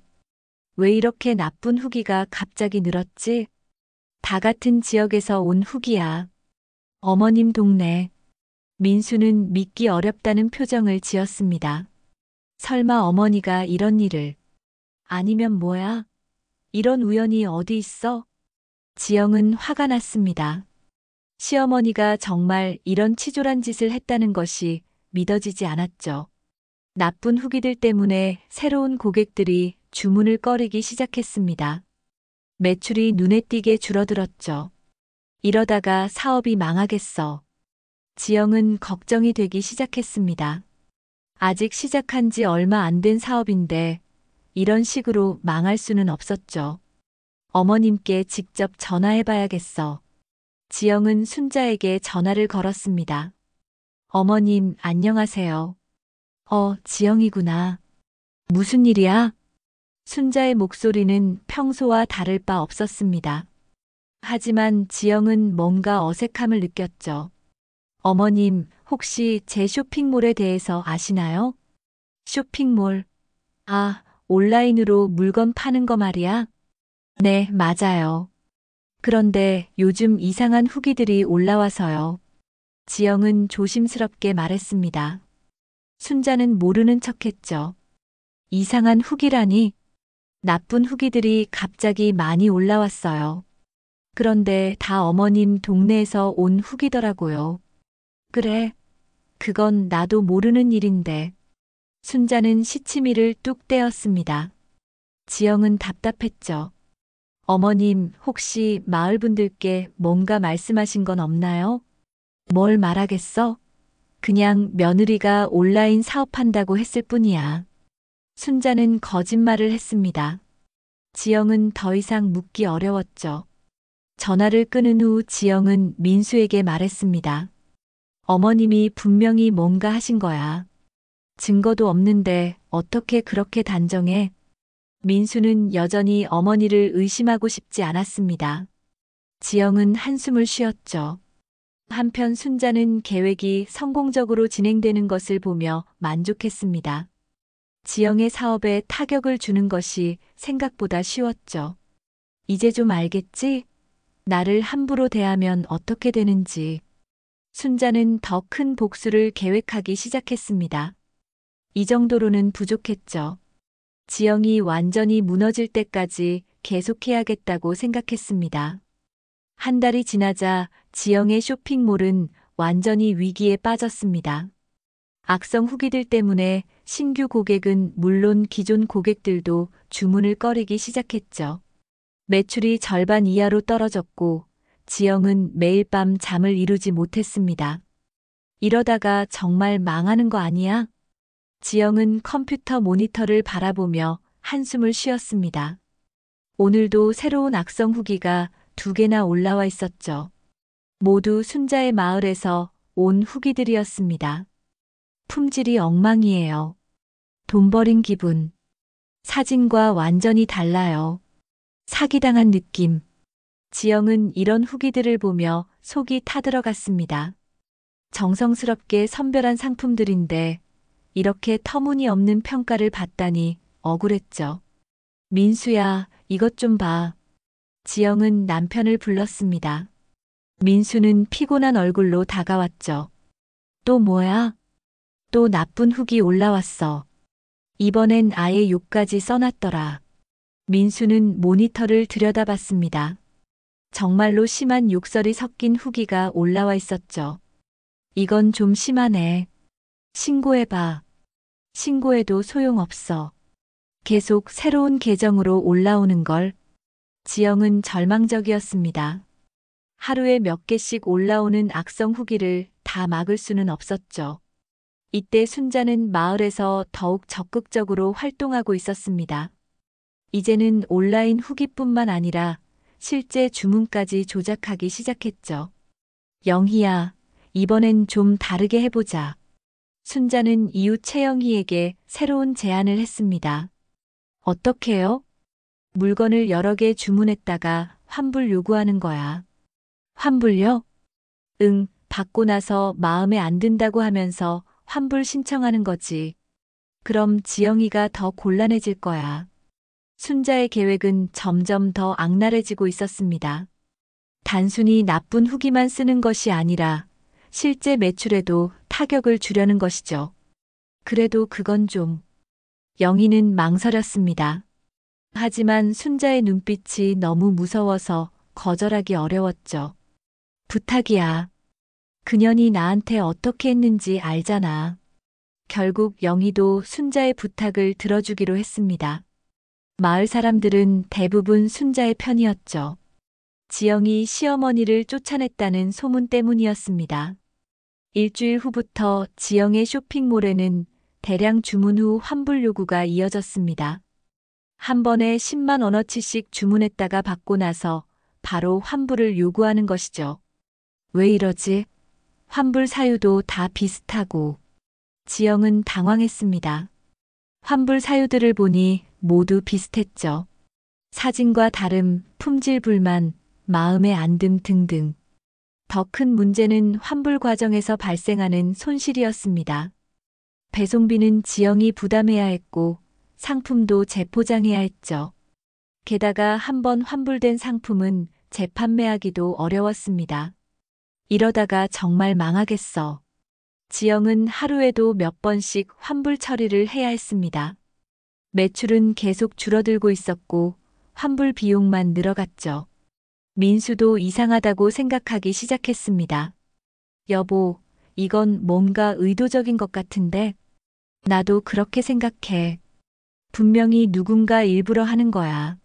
왜 이렇게 나쁜 후기가 갑자기 늘었지? 다 같은 지역에서 온 후기야. 어머님 동네. 민수는 믿기 어렵다는 표정을 지었습니다. 설마 어머니가 이런 일을. 아니면 뭐야? 이런 우연이 어디 있어? 지영은 화가 났습니다. 시어머니가 정말 이런 치졸한 짓을 했다는 것이 믿어지지 않았죠. 나쁜 후기들 때문에 새로운 고객들이 주문을 꺼리기 시작했습니다. 매출이 눈에 띄게 줄어들었죠. 이러다가 사업이 망하겠어. 지영은 걱정이 되기 시작했습니다. 아직 시작한 지 얼마 안 된 사업인데 이런 식으로 망할 수는 없었죠. 어머님께 직접 전화해봐야겠어. 지영은 순자에게 전화를 걸었습니다. 어머님, 안녕하세요. 지영이구나. 무슨 일이야? 순자의 목소리는 평소와 다를 바 없었습니다. 하지만 지영은 뭔가 어색함을 느꼈죠. 어머님, 혹시 제 쇼핑몰에 대해서 아시나요? 쇼핑몰. 아, 온라인으로 물건 파는 거 말이야? 네, 맞아요. 그런데 요즘 이상한 후기들이 올라와서요. 지영은 조심스럽게 말했습니다. 순자는 모르는 척했죠. 이상한 후기라니? 나쁜 후기들이 갑자기 많이 올라왔어요. 그런데 다 어머님 동네에서 온 후기더라고요. 그래, 그건 나도 모르는 일인데. 순자는 시치미를 뚝 떼었습니다. 지영은 답답했죠. 어머님, 혹시 마을 분들께 뭔가 말씀하신 건 없나요? 뭘 말하겠어? 그냥 며느리가 온라인 사업한다고 했을 뿐이야. 순자는 거짓말을 했습니다. 지영은 더 이상 묻기 어려웠죠. 전화를 끊은 후 지영은 민수에게 말했습니다. 어머님이 분명히 뭔가 하신 거야. 증거도 없는데 어떻게 그렇게 단정해? 민수는 여전히 어머니를 의심하고 싶지 않았습니다. 지영은 한숨을 쉬었죠. 한편 순자는 계획이 성공적으로 진행되는 것을 보며 만족했습니다. 지영의 사업에 타격을 주는 것이 생각보다 쉬웠죠. 이제 좀 알겠지? 나를 함부로 대하면 어떻게 되는지. 순자는 더 큰 복수를 계획하기 시작했습니다. 이 정도로는 부족했죠. 지영이 완전히 무너질 때까지 계속해야겠다고 생각했습니다. 한 달이 지나자 지영의 쇼핑몰은 완전히 위기에 빠졌습니다. 악성 후기들 때문에 신규 고객은 물론 기존 고객들도 주문을 꺼리기 시작했죠. 매출이 절반 이하로 떨어졌고 지영은 매일 밤 잠을 이루지 못했습니다. 이러다가 정말 망하는 거 아니야? 지영은 컴퓨터 모니터를 바라보며 한숨을 쉬었습니다. 오늘도 새로운 악성 후기가 2개나 올라와 있었죠. 모두 순자의 마을에서 온 후기들이었습니다. 품질이 엉망이에요. 돈 버린 기분. 사진과 완전히 달라요. 사기당한 느낌. 지영은 이런 후기들을 보며 속이 타들어갔습니다. 정성스럽게 선별한 상품들인데 이렇게 터무니없는 평가를 받다니 억울했죠. 민수야, 이것 좀 봐. 지영은 남편을 불렀습니다. 민수는 피곤한 얼굴로 다가왔죠. 또 뭐야? 또 나쁜 후기 올라왔어. 이번엔 아예 욕까지 써놨더라. 민수는 모니터를 들여다봤습니다. 정말로 심한 욕설이 섞인 후기가 올라와 있었죠. 이건 좀 심하네. 신고해봐. 신고해도 소용없어. 계속 새로운 계정으로 올라오는 걸. 지영은 절망적이었습니다. 하루에 몇 개씩 올라오는 악성 후기를 다 막을 수는 없었죠. 이때 순자는 마을에서 더욱 적극적으로 활동하고 있었습니다. 이제는 온라인 후기뿐만 아니라 실제 주문까지 조작하기 시작했죠. 영희야, 이번엔 좀 다르게 해보자. 순자는 이웃 채영희에게 새로운 제안을 했습니다. 어떻게요? 물건을 여러 개 주문했다가 환불 요구하는 거야. 환불요? 응, 받고 나서 마음에 안 든다고 하면서 환불 신청하는 거지. 그럼 지영이가 더 곤란해질 거야. 순자의 계획은 점점 더 악랄해지고 있었습니다. 단순히 나쁜 후기만 쓰는 것이 아니라 실제 매출에도 타격을 주려는 것이죠. 그래도 그건 좀. 영희는 망설였습니다. 하지만 순자의 눈빛이 너무 무서워서 거절하기 어려웠죠. 부탁이야. 그년이 나한테 어떻게 했는지 알잖아. 결국 영희도 순자의 부탁을 들어주기로 했습니다. 마을 사람들은 대부분 순자의 편이었죠. 지영이 시어머니를 쫓아냈다는 소문 때문이었습니다. 일주일 후부터 지영의 쇼핑몰에는 대량 주문 후 환불 요구가 이어졌습니다. 한 번에 10만 원어치씩 주문했다가 받고 나서 바로 환불을 요구하는 것이죠. 왜 이러지? 환불 사유도 다 비슷하고. 지영은 당황했습니다. 환불 사유들을 보니 모두 비슷했죠. 사진과 다름, 품질 불만, 마음의 안듦 등등. 더 큰 문제는 환불 과정에서 발생하는 손실이었습니다. 배송비는 지영이 부담해야 했고 상품도 재포장해야 했죠. 게다가 한 번 환불된 상품은 재판매하기도 어려웠습니다. 이러다가 정말 망하겠어. 지영은 하루에도 몇 번씩 환불 처리를 해야 했습니다. 매출은 계속 줄어들고 있었고 환불 비용만 늘어갔죠. 민수도 이상하다고 생각하기 시작했습니다. 여보, 이건 뭔가 의도적인 것 같은데? 나도 그렇게 생각해. 분명히 누군가 일부러 하는 거야.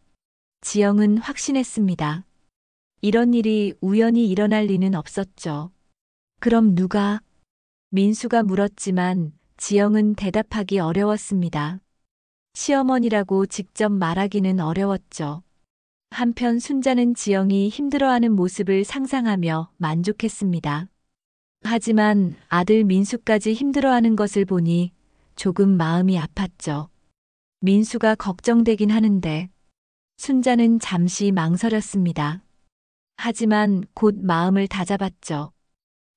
지영은 확신했습니다. 이런 일이 우연히 일어날 리는 없었죠. 그럼 누가? 민수가 물었지만 지영은 대답하기 어려웠습니다. 시어머니라고 직접 말하기는 어려웠죠. 한편 순자는 지영이 힘들어하는 모습을 상상하며 만족했습니다. 하지만 아들 민수까지 힘들어하는 것을 보니 조금 마음이 아팠죠. 민수가 걱정되긴 하는데 순자는 잠시 망설였습니다. 하지만 곧 마음을 다잡았죠.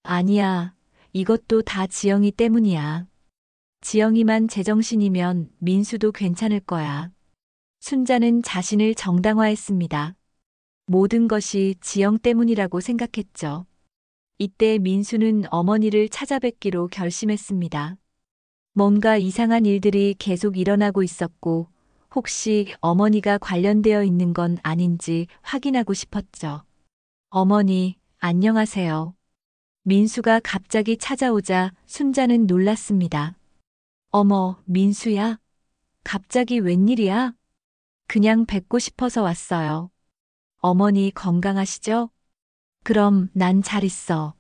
아니야, 이것도 다 지영이 때문이야. 지영이만 제정신이면 민수도 괜찮을 거야. 순자는 자신을 정당화했습니다. 모든 것이 지영 때문이라고 생각했죠. 이때 민수는 어머니를 찾아뵙기로 결심했습니다. 뭔가 이상한 일들이 계속 일어나고 있었고 혹시 어머니가 관련되어 있는 건 아닌지 확인하고 싶었죠. 어머니, 안녕하세요. 민수가 갑자기 찾아오자 순자는 놀랐습니다. 어머, 민수야? 갑자기 웬일이야? 그냥 뵙고 싶어서 왔어요. 어머니 건강하시죠? 그럼 난 잘 있어.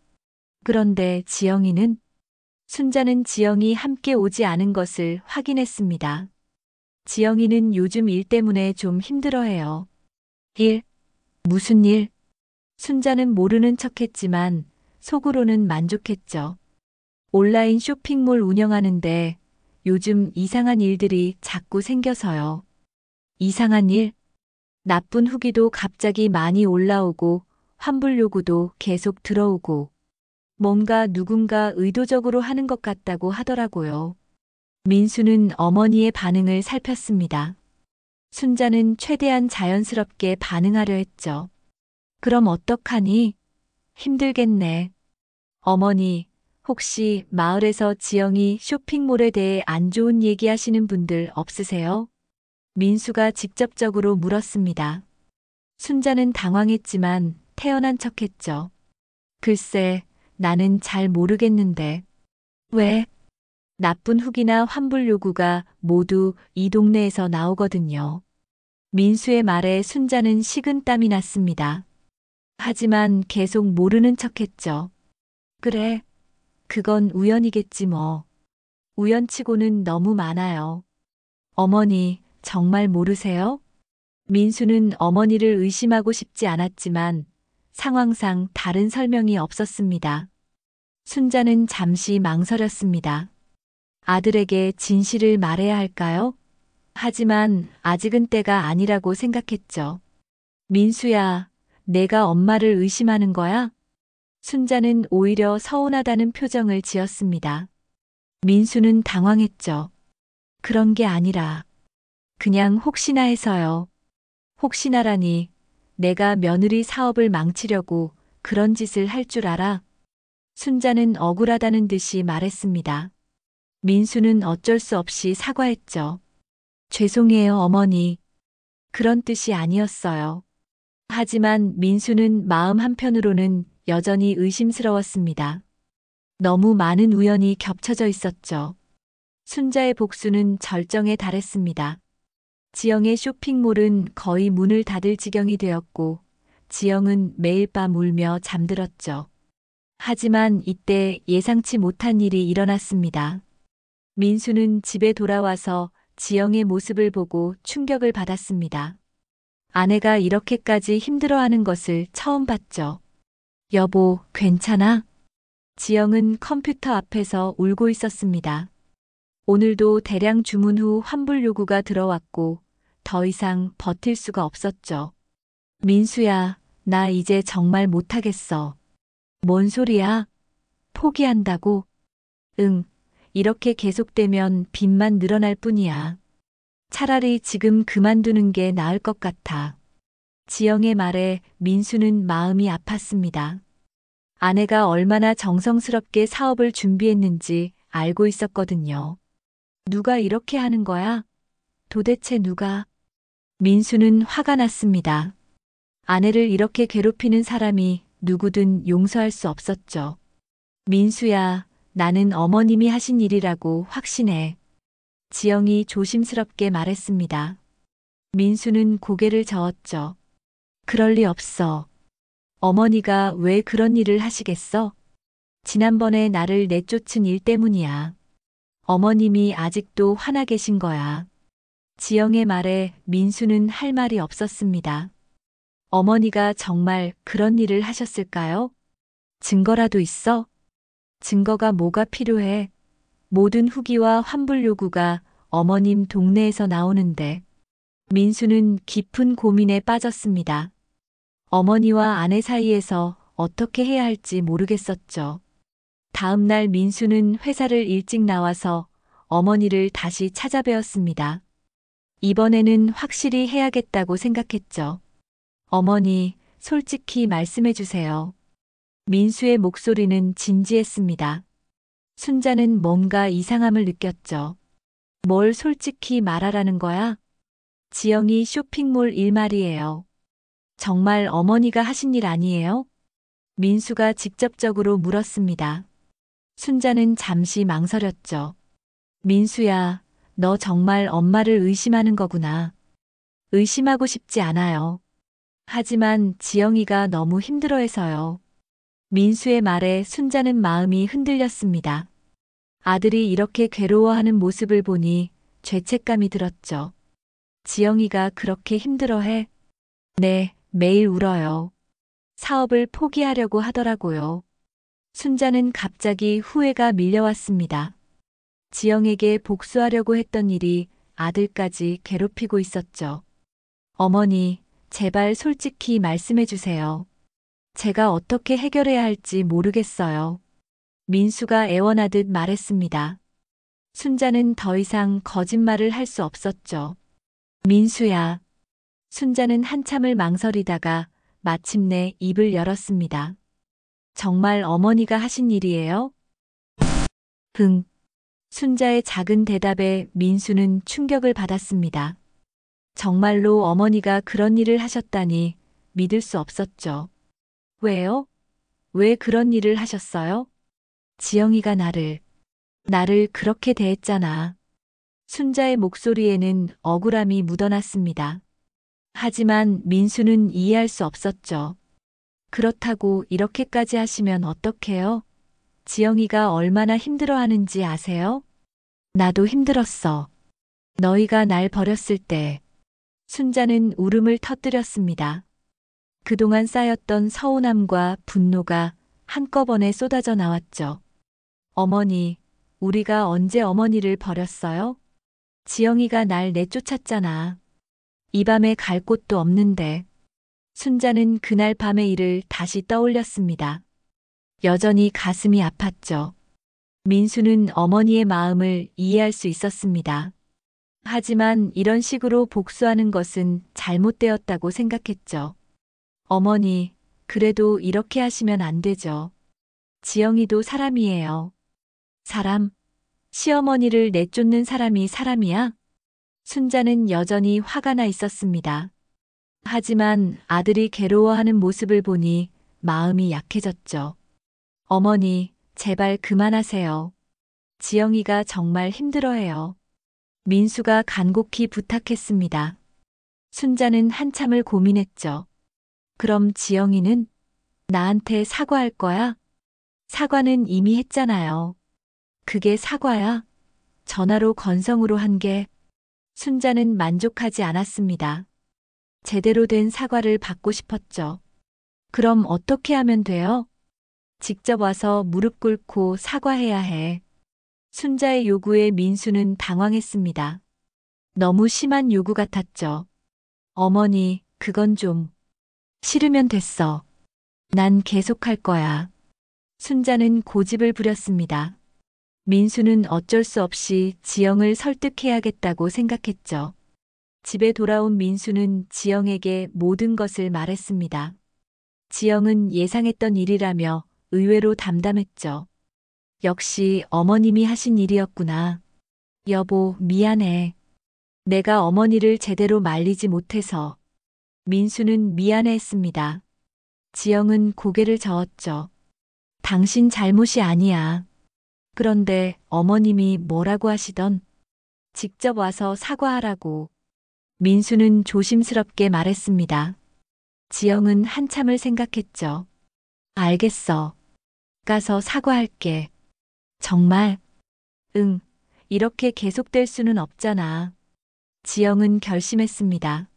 그런데 지영이는? 순자는 지영이 함께 오지 않은 것을 확인했습니다. 지영이는 요즘 일 때문에 좀 힘들어해요. 일? 무슨 일? 순자는 모르는 척했지만 속으로는 만족했죠. 온라인 쇼핑몰 운영하는데 요즘 이상한 일들이 자꾸 생겨서요. 이상한 일? 나쁜 후기도 갑자기 많이 올라오고 환불 요구도 계속 들어오고 뭔가 누군가 의도적으로 하는 것 같다고 하더라고요. 민수는 어머니의 반응을 살폈습니다. 순자는 최대한 자연스럽게 반응하려 했죠. 그럼 어떡하니? 힘들겠네. 어머니, 혹시 마을에서 지영이 쇼핑몰에 대해 안 좋은 얘기 하시는 분들 없으세요? 민수가 직접적으로 물었습니다. 순자는 당황했지만 태연한 척했죠. 글쎄, 나는 잘 모르겠는데. 왜? 나쁜 후기나 환불 요구가 모두 이 동네에서 나오거든요. 민수의 말에 순자는 식은땀이 났습니다. 하지만 계속 모르는 척했죠. 그래, 그건 우연이겠지 뭐. 우연치고는 너무 많아요. 어머니, 정말 모르세요? 민수는 어머니를 의심하고 싶지 않았지만 상황상 다른 설명이 없었습니다. 순자는 잠시 망설였습니다. 아들에게 진실을 말해야 할까요? 하지만 아직은 때가 아니라고 생각했죠. 민수야, 내가 엄마를 의심하는 거야? 순자는 오히려 서운하다는 표정을 지었습니다. 민수는 당황했죠. 그런 게 아니라 그냥 혹시나 해서요. 혹시나라니 내가 며느리 사업을 망치려고 그런 짓을 할 줄 알아? 순자는 억울하다는 듯이 말했습니다. 민수는 어쩔 수 없이 사과했죠. 죄송해요, 어머니. 그런 뜻이 아니었어요. 하지만 민수는 마음 한편으로는 여전히 의심스러웠습니다. 너무 많은 우연이 겹쳐져 있었죠. 순자의 복수는 절정에 달했습니다. 지영의 쇼핑몰은 거의 문을 닫을 지경이 되었고 지영은 매일 밤 울며 잠들었죠. 하지만 이때 예상치 못한 일이 일어났습니다. 민수는 집에 돌아와서 지영의 모습을 보고 충격을 받았습니다. 아내가 이렇게까지 힘들어하는 것을 처음 봤죠. 여보, 괜찮아? 지영은 컴퓨터 앞에서 울고 있었습니다. 오늘도 대량 주문 후 환불 요구가 들어왔고 더 이상 버틸 수가 없었죠. 민수야, 나 이제 정말 못하겠어. 뭔 소리야? 포기한다고? 응, 이렇게 계속되면 빚만 늘어날 뿐이야. 차라리 지금 그만두는 게 나을 것 같아. 지영의 말에 민수는 마음이 아팠습니다. 아내가 얼마나 정성스럽게 사업을 준비했는지 알고 있었거든요. 누가 이렇게 하는 거야? 도대체 누가? 민수는 화가 났습니다. 아내를 이렇게 괴롭히는 사람이 누구든 용서할 수 없었죠. 민수야, 나는 어머님이 하신 일이라고 확신해. 지영이 조심스럽게 말했습니다. 민수는 고개를 저었죠. 그럴 리 없어. 어머니가 왜 그런 일을 하시겠어? 지난번에 나를 내쫓은 일 때문이야. 어머님이 아직도 화나 계신 거야. 지영의 말에 민수는 할 말이 없었습니다. 어머니가 정말 그런 일을 하셨을까요? 증거라도 있어? 증거가 뭐가 필요해? 모든 후기와 환불 요구가 어머님 동네에서 나오는데. 민수는 깊은 고민에 빠졌습니다. 어머니와 아내 사이에서 어떻게 해야 할지 모르겠었죠. 다음 날 민수는 회사를 일찍 나와서 어머니를 다시 찾아뵈었습니다. 이번에는 확실히 해야겠다고 생각했죠. 어머니, 솔직히 말씀해 주세요. 민수의 목소리는 진지했습니다. 순자는 뭔가 이상함을 느꼈죠. 뭘 솔직히 말하라는 거야? 지영이 쇼핑몰 일 말이에요. 정말 어머니가 하신 일 아니에요? 민수가 직접적으로 물었습니다. 순자는 잠시 망설였죠. 민수야, 너 정말 엄마를 의심하는 거구나. 의심하고 싶지 않아요. 하지만 지영이가 너무 힘들어해서요. 민수의 말에 순자는 마음이 흔들렸습니다. 아들이 이렇게 괴로워하는 모습을 보니 죄책감이 들었죠. 지영이가 그렇게 힘들어해? 네, 매일 울어요. 사업을 포기하려고 하더라고요. 순자는 갑자기 후회가 밀려왔습니다. 지영에게 복수하려고 했던 일이 아들까지 괴롭히고 있었죠. 어머니, 제발 솔직히 말씀해 주세요. 제가 어떻게 해결해야 할지 모르겠어요. 민수가 애원하듯 말했습니다. 순자는 더 이상 거짓말을 할 수 없었죠. 민수야. 순자는 한참을 망설이다가 마침내 입을 열었습니다. 정말 어머니가 하신 일이에요? 흥. 순자의 작은 대답에 민수는 충격을 받았습니다. 정말로 어머니가 그런 일을 하셨다니 믿을 수 없었죠. 왜요? 왜 그런 일을 하셨어요? 지영이가 나를 그렇게 대했잖아. 순자의 목소리에는 억울함이 묻어났습니다. 하지만 민수는 이해할 수 없었죠. 그렇다고 이렇게까지 하시면 어떡해요? 지영이가 얼마나 힘들어하는지 아세요? 나도 힘들었어. 너희가 날 버렸을 때. 순자는 울음을 터뜨렸습니다. 그동안 쌓였던 서운함과 분노가 한꺼번에 쏟아져 나왔죠. 어머니, 우리가 언제 어머니를 버렸어요? 지영이가 날 내쫓았잖아. 이 밤에 갈 곳도 없는데. 순자는 그날 밤의 일을 다시 떠올렸습니다. 여전히 가슴이 아팠죠. 민수는 어머니의 마음을 이해할 수 있었습니다. 하지만 이런 식으로 복수하는 것은 잘못되었다고 생각했죠. 어머니, 그래도 이렇게 하시면 안 되죠. 지영이도 사람이에요. 사람? 시어머니를 내쫓는 사람이 사람이야? 순자는 여전히 화가 나 있었습니다. 하지만 아들이 괴로워하는 모습을 보니 마음이 약해졌죠. 어머니, 제발 그만하세요. 지영이가 정말 힘들어해요. 민수가 간곡히 부탁했습니다. 순자는 한참을 고민했죠. 그럼 지영이는 나한테 사과할 거야? 사과는 이미 했잖아요. 그게 사과야? 전화로 건성으로 한 게 순자는 만족하지 않았습니다. 제대로 된 사과를 받고 싶었죠. 그럼 어떻게 하면 돼요? 직접 와서 무릎 꿇고 사과해야 해. 순자의 요구에 민수는 당황했습니다. 너무 심한 요구 같았죠. 어머니, 그건 좀. 싫으면 됐어. 난 계속할 거야. 순자는 고집을 부렸습니다. 민수는 어쩔 수 없이 지영을 설득해야겠다고 생각했죠. 집에 돌아온 민수는 지영에게 모든 것을 말했습니다. 지영은 예상했던 일이라며 의외로 담담했죠. 역시 어머님이 하신 일이었구나. 여보, 미안해. 내가 어머니를 제대로 말리지 못해서. 민수는 미안해했습니다. 지영은 고개를 저었죠. 당신 잘못이 아니야. 그런데 어머님이 뭐라고 하시던? 직접 와서 사과하라고. 민수는 조심스럽게 말했습니다. 지영은 한참을 생각했죠. 알겠어. 가서 사과할게. 정말? 응. 이렇게 계속될 수는 없잖아. 지영은 결심했습니다.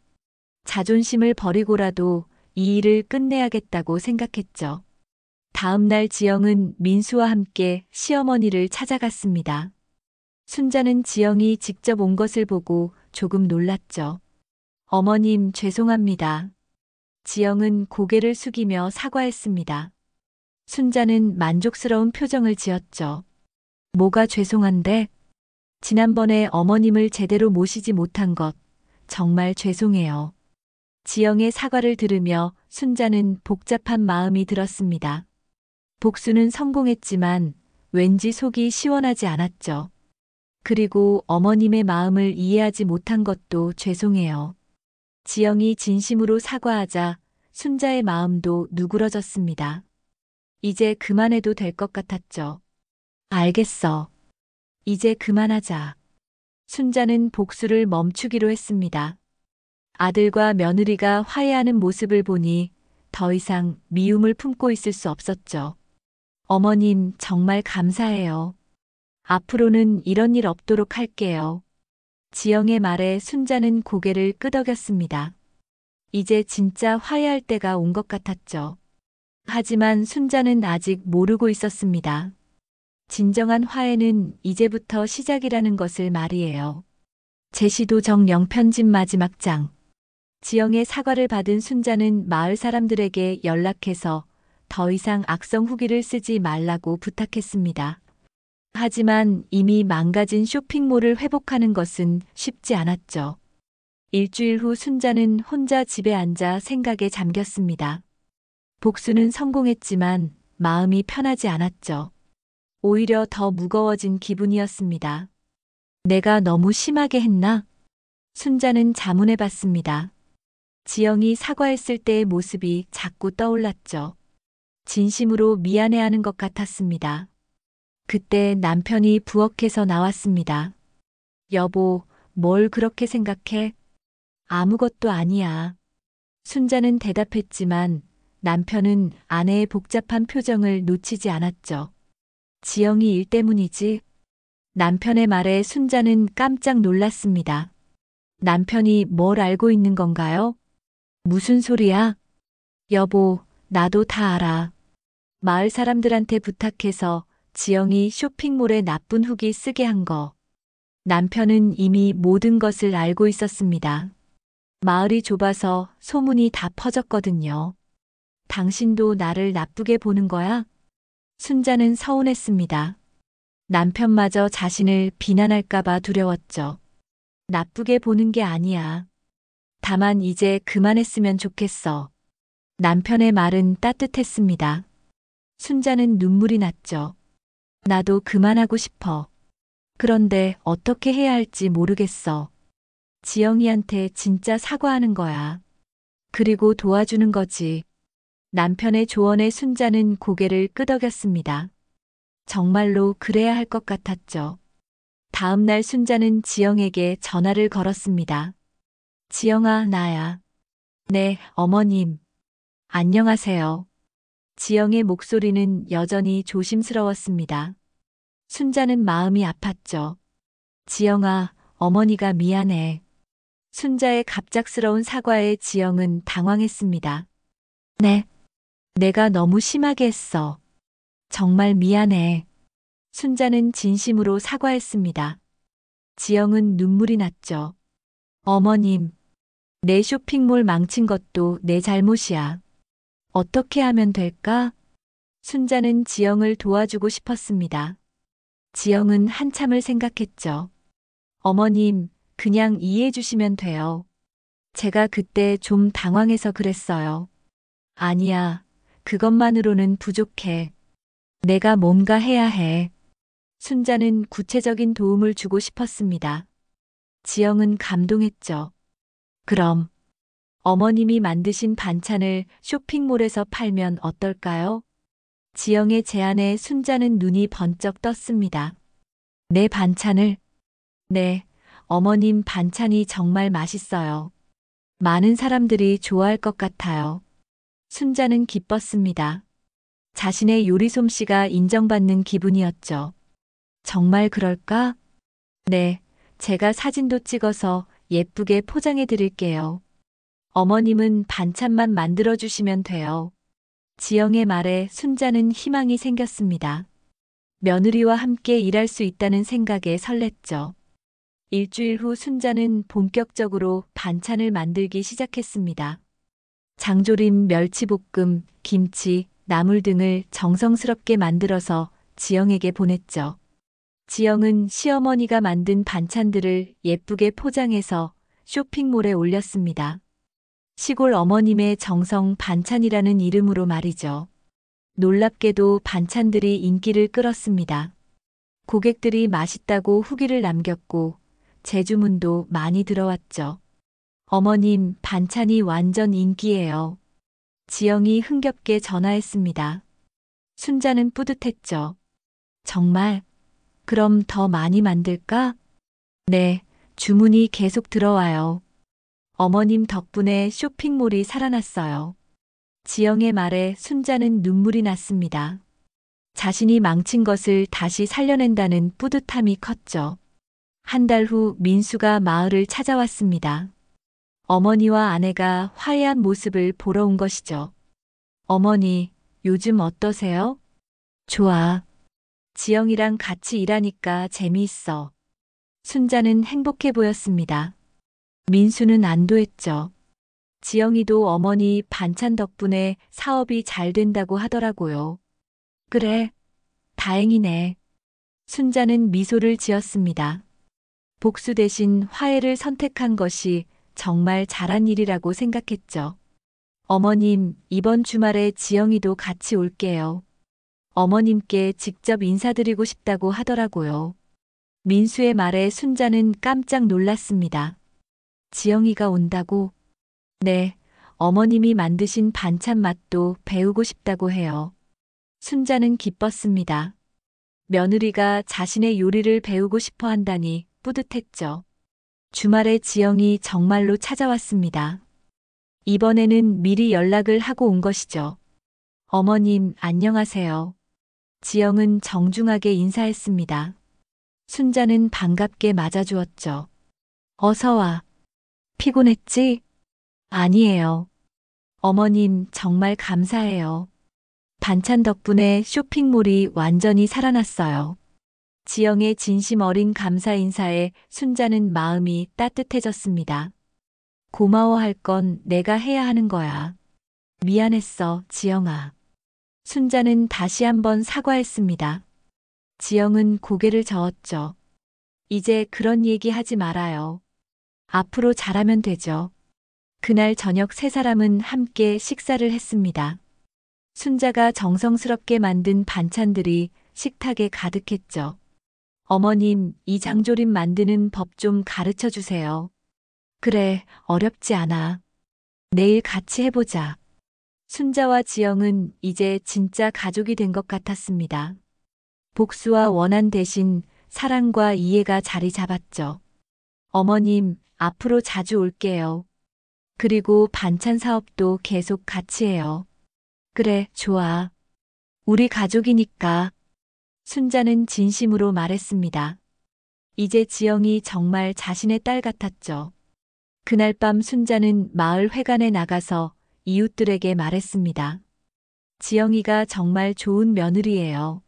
자존심을 버리고라도 이 일을 끝내야겠다고 생각했죠. 다음 날 지영은 민수와 함께 시어머니를 찾아갔습니다. 순자는 지영이 직접 온 것을 보고 조금 놀랐죠. 어머님, 죄송합니다. 지영은 고개를 숙이며 사과했습니다. 순자는 만족스러운 표정을 지었죠. 뭐가 죄송한데? 지난번에 어머님을 제대로 모시지 못한 것 정말 죄송해요. 지영의 사과를 들으며 순자는 복잡한 마음이 들었습니다. 복수는 성공했지만 왠지 속이 시원하지 않았죠. 그리고 어머님의 마음을 이해하지 못한 것도 죄송해요. 지영이 진심으로 사과하자 순자의 마음도 누그러졌습니다. 이제 그만해도 될 것 같았죠. 알겠어. 이제 그만하자. 순자는 복수를 멈추기로 했습니다. 아들과 며느리가 화해하는 모습을 보니 더 이상 미움을 품고 있을 수 없었죠. 어머님, 정말 감사해요. 앞으로는 이런 일 없도록 할게요. 지영의 말에 순자는 고개를 끄덕였습니다. 이제 진짜 화해할 때가 온 것 같았죠. 하지만 순자는 아직 모르고 있었습니다. 진정한 화해는 이제부터 시작이라는 것을 말이에요. 제시도 정영 편집 마지막 장. 지영의 사과를 받은 순자는 마을 사람들에게 연락해서 더 이상 악성 후기를 쓰지 말라고 부탁했습니다. 하지만 이미 망가진 쇼핑몰을 회복하는 것은 쉽지 않았죠. 일주일 후 순자는 혼자 집에 앉아 생각에 잠겼습니다. 복수는 성공했지만 마음이 편하지 않았죠. 오히려 더 무거워진 기분이었습니다. 내가 너무 심하게 했나? 순자는 자문해 봤습니다. 지영이 사과했을 때의 모습이 자꾸 떠올랐죠. 진심으로 미안해하는 것 같았습니다. 그때 남편이 부엌에서 나왔습니다. 여보, 뭘 그렇게 생각해? 아무것도 아니야. 순자는 대답했지만 남편은 아내의 복잡한 표정을 놓치지 않았죠. 지영이 일 때문이지? 남편의 말에 순자는 깜짝 놀랐습니다. 남편이 뭘 알고 있는 건가요? 무슨 소리야? 여보, 나도 다 알아. 마을 사람들한테 부탁해서 지영이 쇼핑몰에 나쁜 후기 쓰게 한 거. 남편은 이미 모든 것을 알고 있었습니다. 마을이 좁아서 소문이 다 퍼졌거든요. 당신도 나를 나쁘게 보는 거야? 순자는 서운했습니다. 남편마저 자신을 비난할까봐 두려웠죠. 나쁘게 보는 게 아니야. 다만 이제 그만했으면 좋겠어. 남편의 말은 따뜻했습니다. 순자는 눈물이 났죠. 나도 그만하고 싶어. 그런데 어떻게 해야 할지 모르겠어. 지영이한테 진짜 사과하는 거야. 그리고 도와주는 거지. 남편의 조언에 순자는 고개를 끄덕였습니다. 정말로 그래야 할 것 같았죠. 다음 날 순자는 지영에게 전화를 걸었습니다. 지영아, 나야. 네, 어머님. 안녕하세요. 지영의 목소리는 여전히 조심스러웠습니다. 순자는 마음이 아팠죠. 지영아, 어머니가 미안해. 순자의 갑작스러운 사과에 지영은 당황했습니다. 네, 내가 너무 심하게 했어. 정말 미안해. 순자는 진심으로 사과했습니다. 지영은 눈물이 났죠. 어머님, 내 쇼핑몰 망친 것도 내 잘못이야. 어떻게 하면 될까? 순자는 지영을 도와주고 싶었습니다. 지영은 한참을 생각했죠. 어머님, 그냥 이해해 주시면 돼요. 제가 그때 좀 당황해서 그랬어요. 아니야, 그것만으로는 부족해. 내가 뭔가 해야 해. 순자는 구체적인 도움을 주고 싶었습니다. 지영은 감동했죠. 그럼 어머님이 만드신 반찬을 쇼핑몰에서 팔면 어떨까요? 지영의 제안에 순자는 눈이 번쩍 떴습니다. 내 반찬을? 네, 어머님 반찬이 정말 맛있어요. 많은 사람들이 좋아할 것 같아요. 순자는 기뻤습니다. 자신의 요리 솜씨가 인정받는 기분이었죠. 정말 그럴까? 네, 제가 사진도 찍어서 예쁘게 포장해 드릴게요. 어머님은 반찬만 만들어 주시면 돼요. 지영의 말에 순자는 희망이 생겼습니다. 며느리와 함께 일할 수 있다는 생각에 설렜죠. 일주일 후 순자는 본격적으로 반찬을 만들기 시작했습니다. 장조림, 멸치볶음, 김치, 나물 등을 정성스럽게 만들어서 지영에게 보냈죠. 지영은 시어머니가 만든 반찬들을 예쁘게 포장해서 쇼핑몰에 올렸습니다. 시골 어머님의 정성 반찬이라는 이름으로 말이죠. 놀랍게도 반찬들이 인기를 끌었습니다. 고객들이 맛있다고 후기를 남겼고 재주문도 많이 들어왔죠. 어머님, 반찬이 완전 인기예요. 지영이 흥겹게 전화했습니다. 순자는 뿌듯했죠. 정말? 그럼 더 많이 만들까? 네, 주문이 계속 들어와요. 어머님 덕분에 쇼핑몰이 살아났어요. 지영의 말에 순자는 눈물이 났습니다. 자신이 망친 것을 다시 살려낸다는 뿌듯함이 컸죠. 한 달 후 민수가 마을을 찾아왔습니다. 어머니와 아내가 화해한 모습을 보러 온 것이죠. 어머니, 요즘 어떠세요? 좋아. 지영이랑 같이 일하니까 재미있어. 순자는 행복해 보였습니다. 민수는 안도했죠. 지영이도 어머니 반찬 덕분에 사업이 잘 된다고 하더라고요. 그래, 다행이네. 순자는 미소를 지었습니다. 복수 대신 화해를 선택한 것이 정말 잘한 일이라고 생각했죠. 어머님, 이번 주말에 지영이도 같이 올게요. 어머님께 직접 인사드리고 싶다고 하더라고요. 민수의 말에 순자는 깜짝 놀랐습니다. 지영이가 온다고? 네, 어머님이 만드신 반찬 맛도 배우고 싶다고 해요. 순자는 기뻤습니다. 며느리가 자신의 요리를 배우고 싶어 한다니 뿌듯했죠. 주말에 지영이 정말로 찾아왔습니다. 이번에는 미리 연락을 하고 온 것이죠. 어머님, 안녕하세요. 지영은 정중하게 인사했습니다. 순자는 반갑게 맞아주었죠. 어서 와. 피곤했지? 아니에요. 어머님, 정말 감사해요. 반찬 덕분에 쇼핑몰이 완전히 살아났어요. 지영의 진심 어린 감사 인사에 순자는 마음이 따뜻해졌습니다. 고마워할 건 내가 해야 하는 거야. 미안했어, 지영아. 순자는 다시 한번 사과했습니다. 지영은 고개를 저었죠. 이제 그런 얘기 하지 말아요. 앞으로 잘하면 되죠. 그날 저녁 세 사람은 함께 식사를 했습니다. 순자가 정성스럽게 만든 반찬들이 식탁에 가득했죠. 어머님, 이 장조림 만드는 법 좀 가르쳐 주세요. 그래, 어렵지 않아. 내일 같이 해보자. 순자와 지영은 이제 진짜 가족이 된 것 같았습니다. 복수와 원한 대신 사랑과 이해가 자리 잡았죠. 어머님, 앞으로 자주 올게요. 그리고 반찬 사업도 계속 같이 해요. 그래, 좋아. 우리 가족이니까. 순자는 진심으로 말했습니다. 이제 지영이 정말 자신의 딸 같았죠. 그날 밤 순자는 마을 회관에 나가서 이웃들에게 말했습니다. 지영이가 정말 좋은 며느리예요.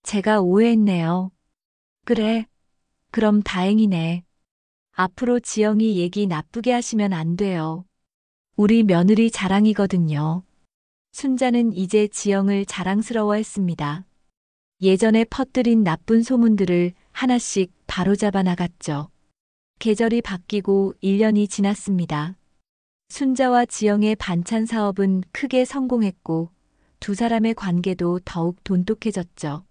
제가 오해했네요. 그래, 그럼 다행이네. 앞으로 지영이 얘기 나쁘게 하시면 안 돼요. 우리 며느리 자랑이거든요. 순자는 이제 지영을 자랑스러워했습니다. 예전에 퍼뜨린 나쁜 소문들을 하나씩 바로잡아 나갔죠. 계절이 바뀌고 1년이 지났습니다. 순자와 지영의 반찬 사업은 크게 성공했고 두 사람의 관계도 더욱 돈독해졌죠.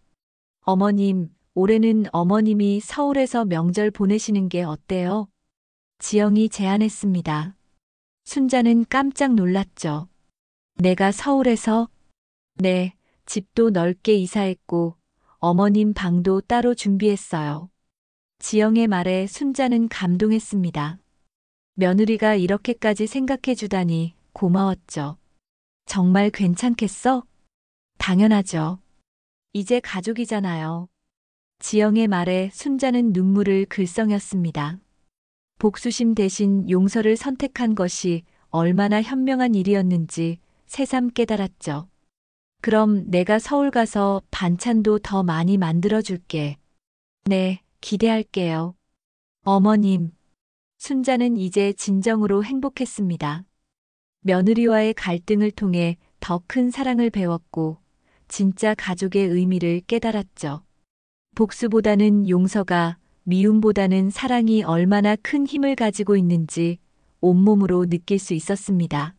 어머님, 올해는 어머님이 서울에서 명절 보내시는 게 어때요? 지영이 제안했습니다. 순자는 깜짝 놀랐죠. 내가 서울에서? 네, 집도 넓게 이사했고 어머님 방도 따로 준비했어요. 지영의 말에 순자는 감동했습니다. 며느리가 이렇게까지 생각해 주다니 고마웠죠. 정말 괜찮겠어? 당연하죠. 이제 가족이잖아요. 지영의 말에 순자는 눈물을 글썽였습니다. 복수심 대신 용서를 선택한 것이 얼마나 현명한 일이었는지 새삼 깨달았죠. 그럼 내가 서울 가서 반찬도 더 많이 만들어 줄게. 네, 기대할게요. 어머님. 순자는 이제 진정으로 행복했습니다. 며느리와의 갈등을 통해 더 큰 사랑을 배웠고 진짜 가족의 의미를 깨달았죠. 복수보다는 용서가, 미움보다는 사랑이 얼마나 큰 힘을 가지고 있는지 온몸으로 느낄 수 있었습니다.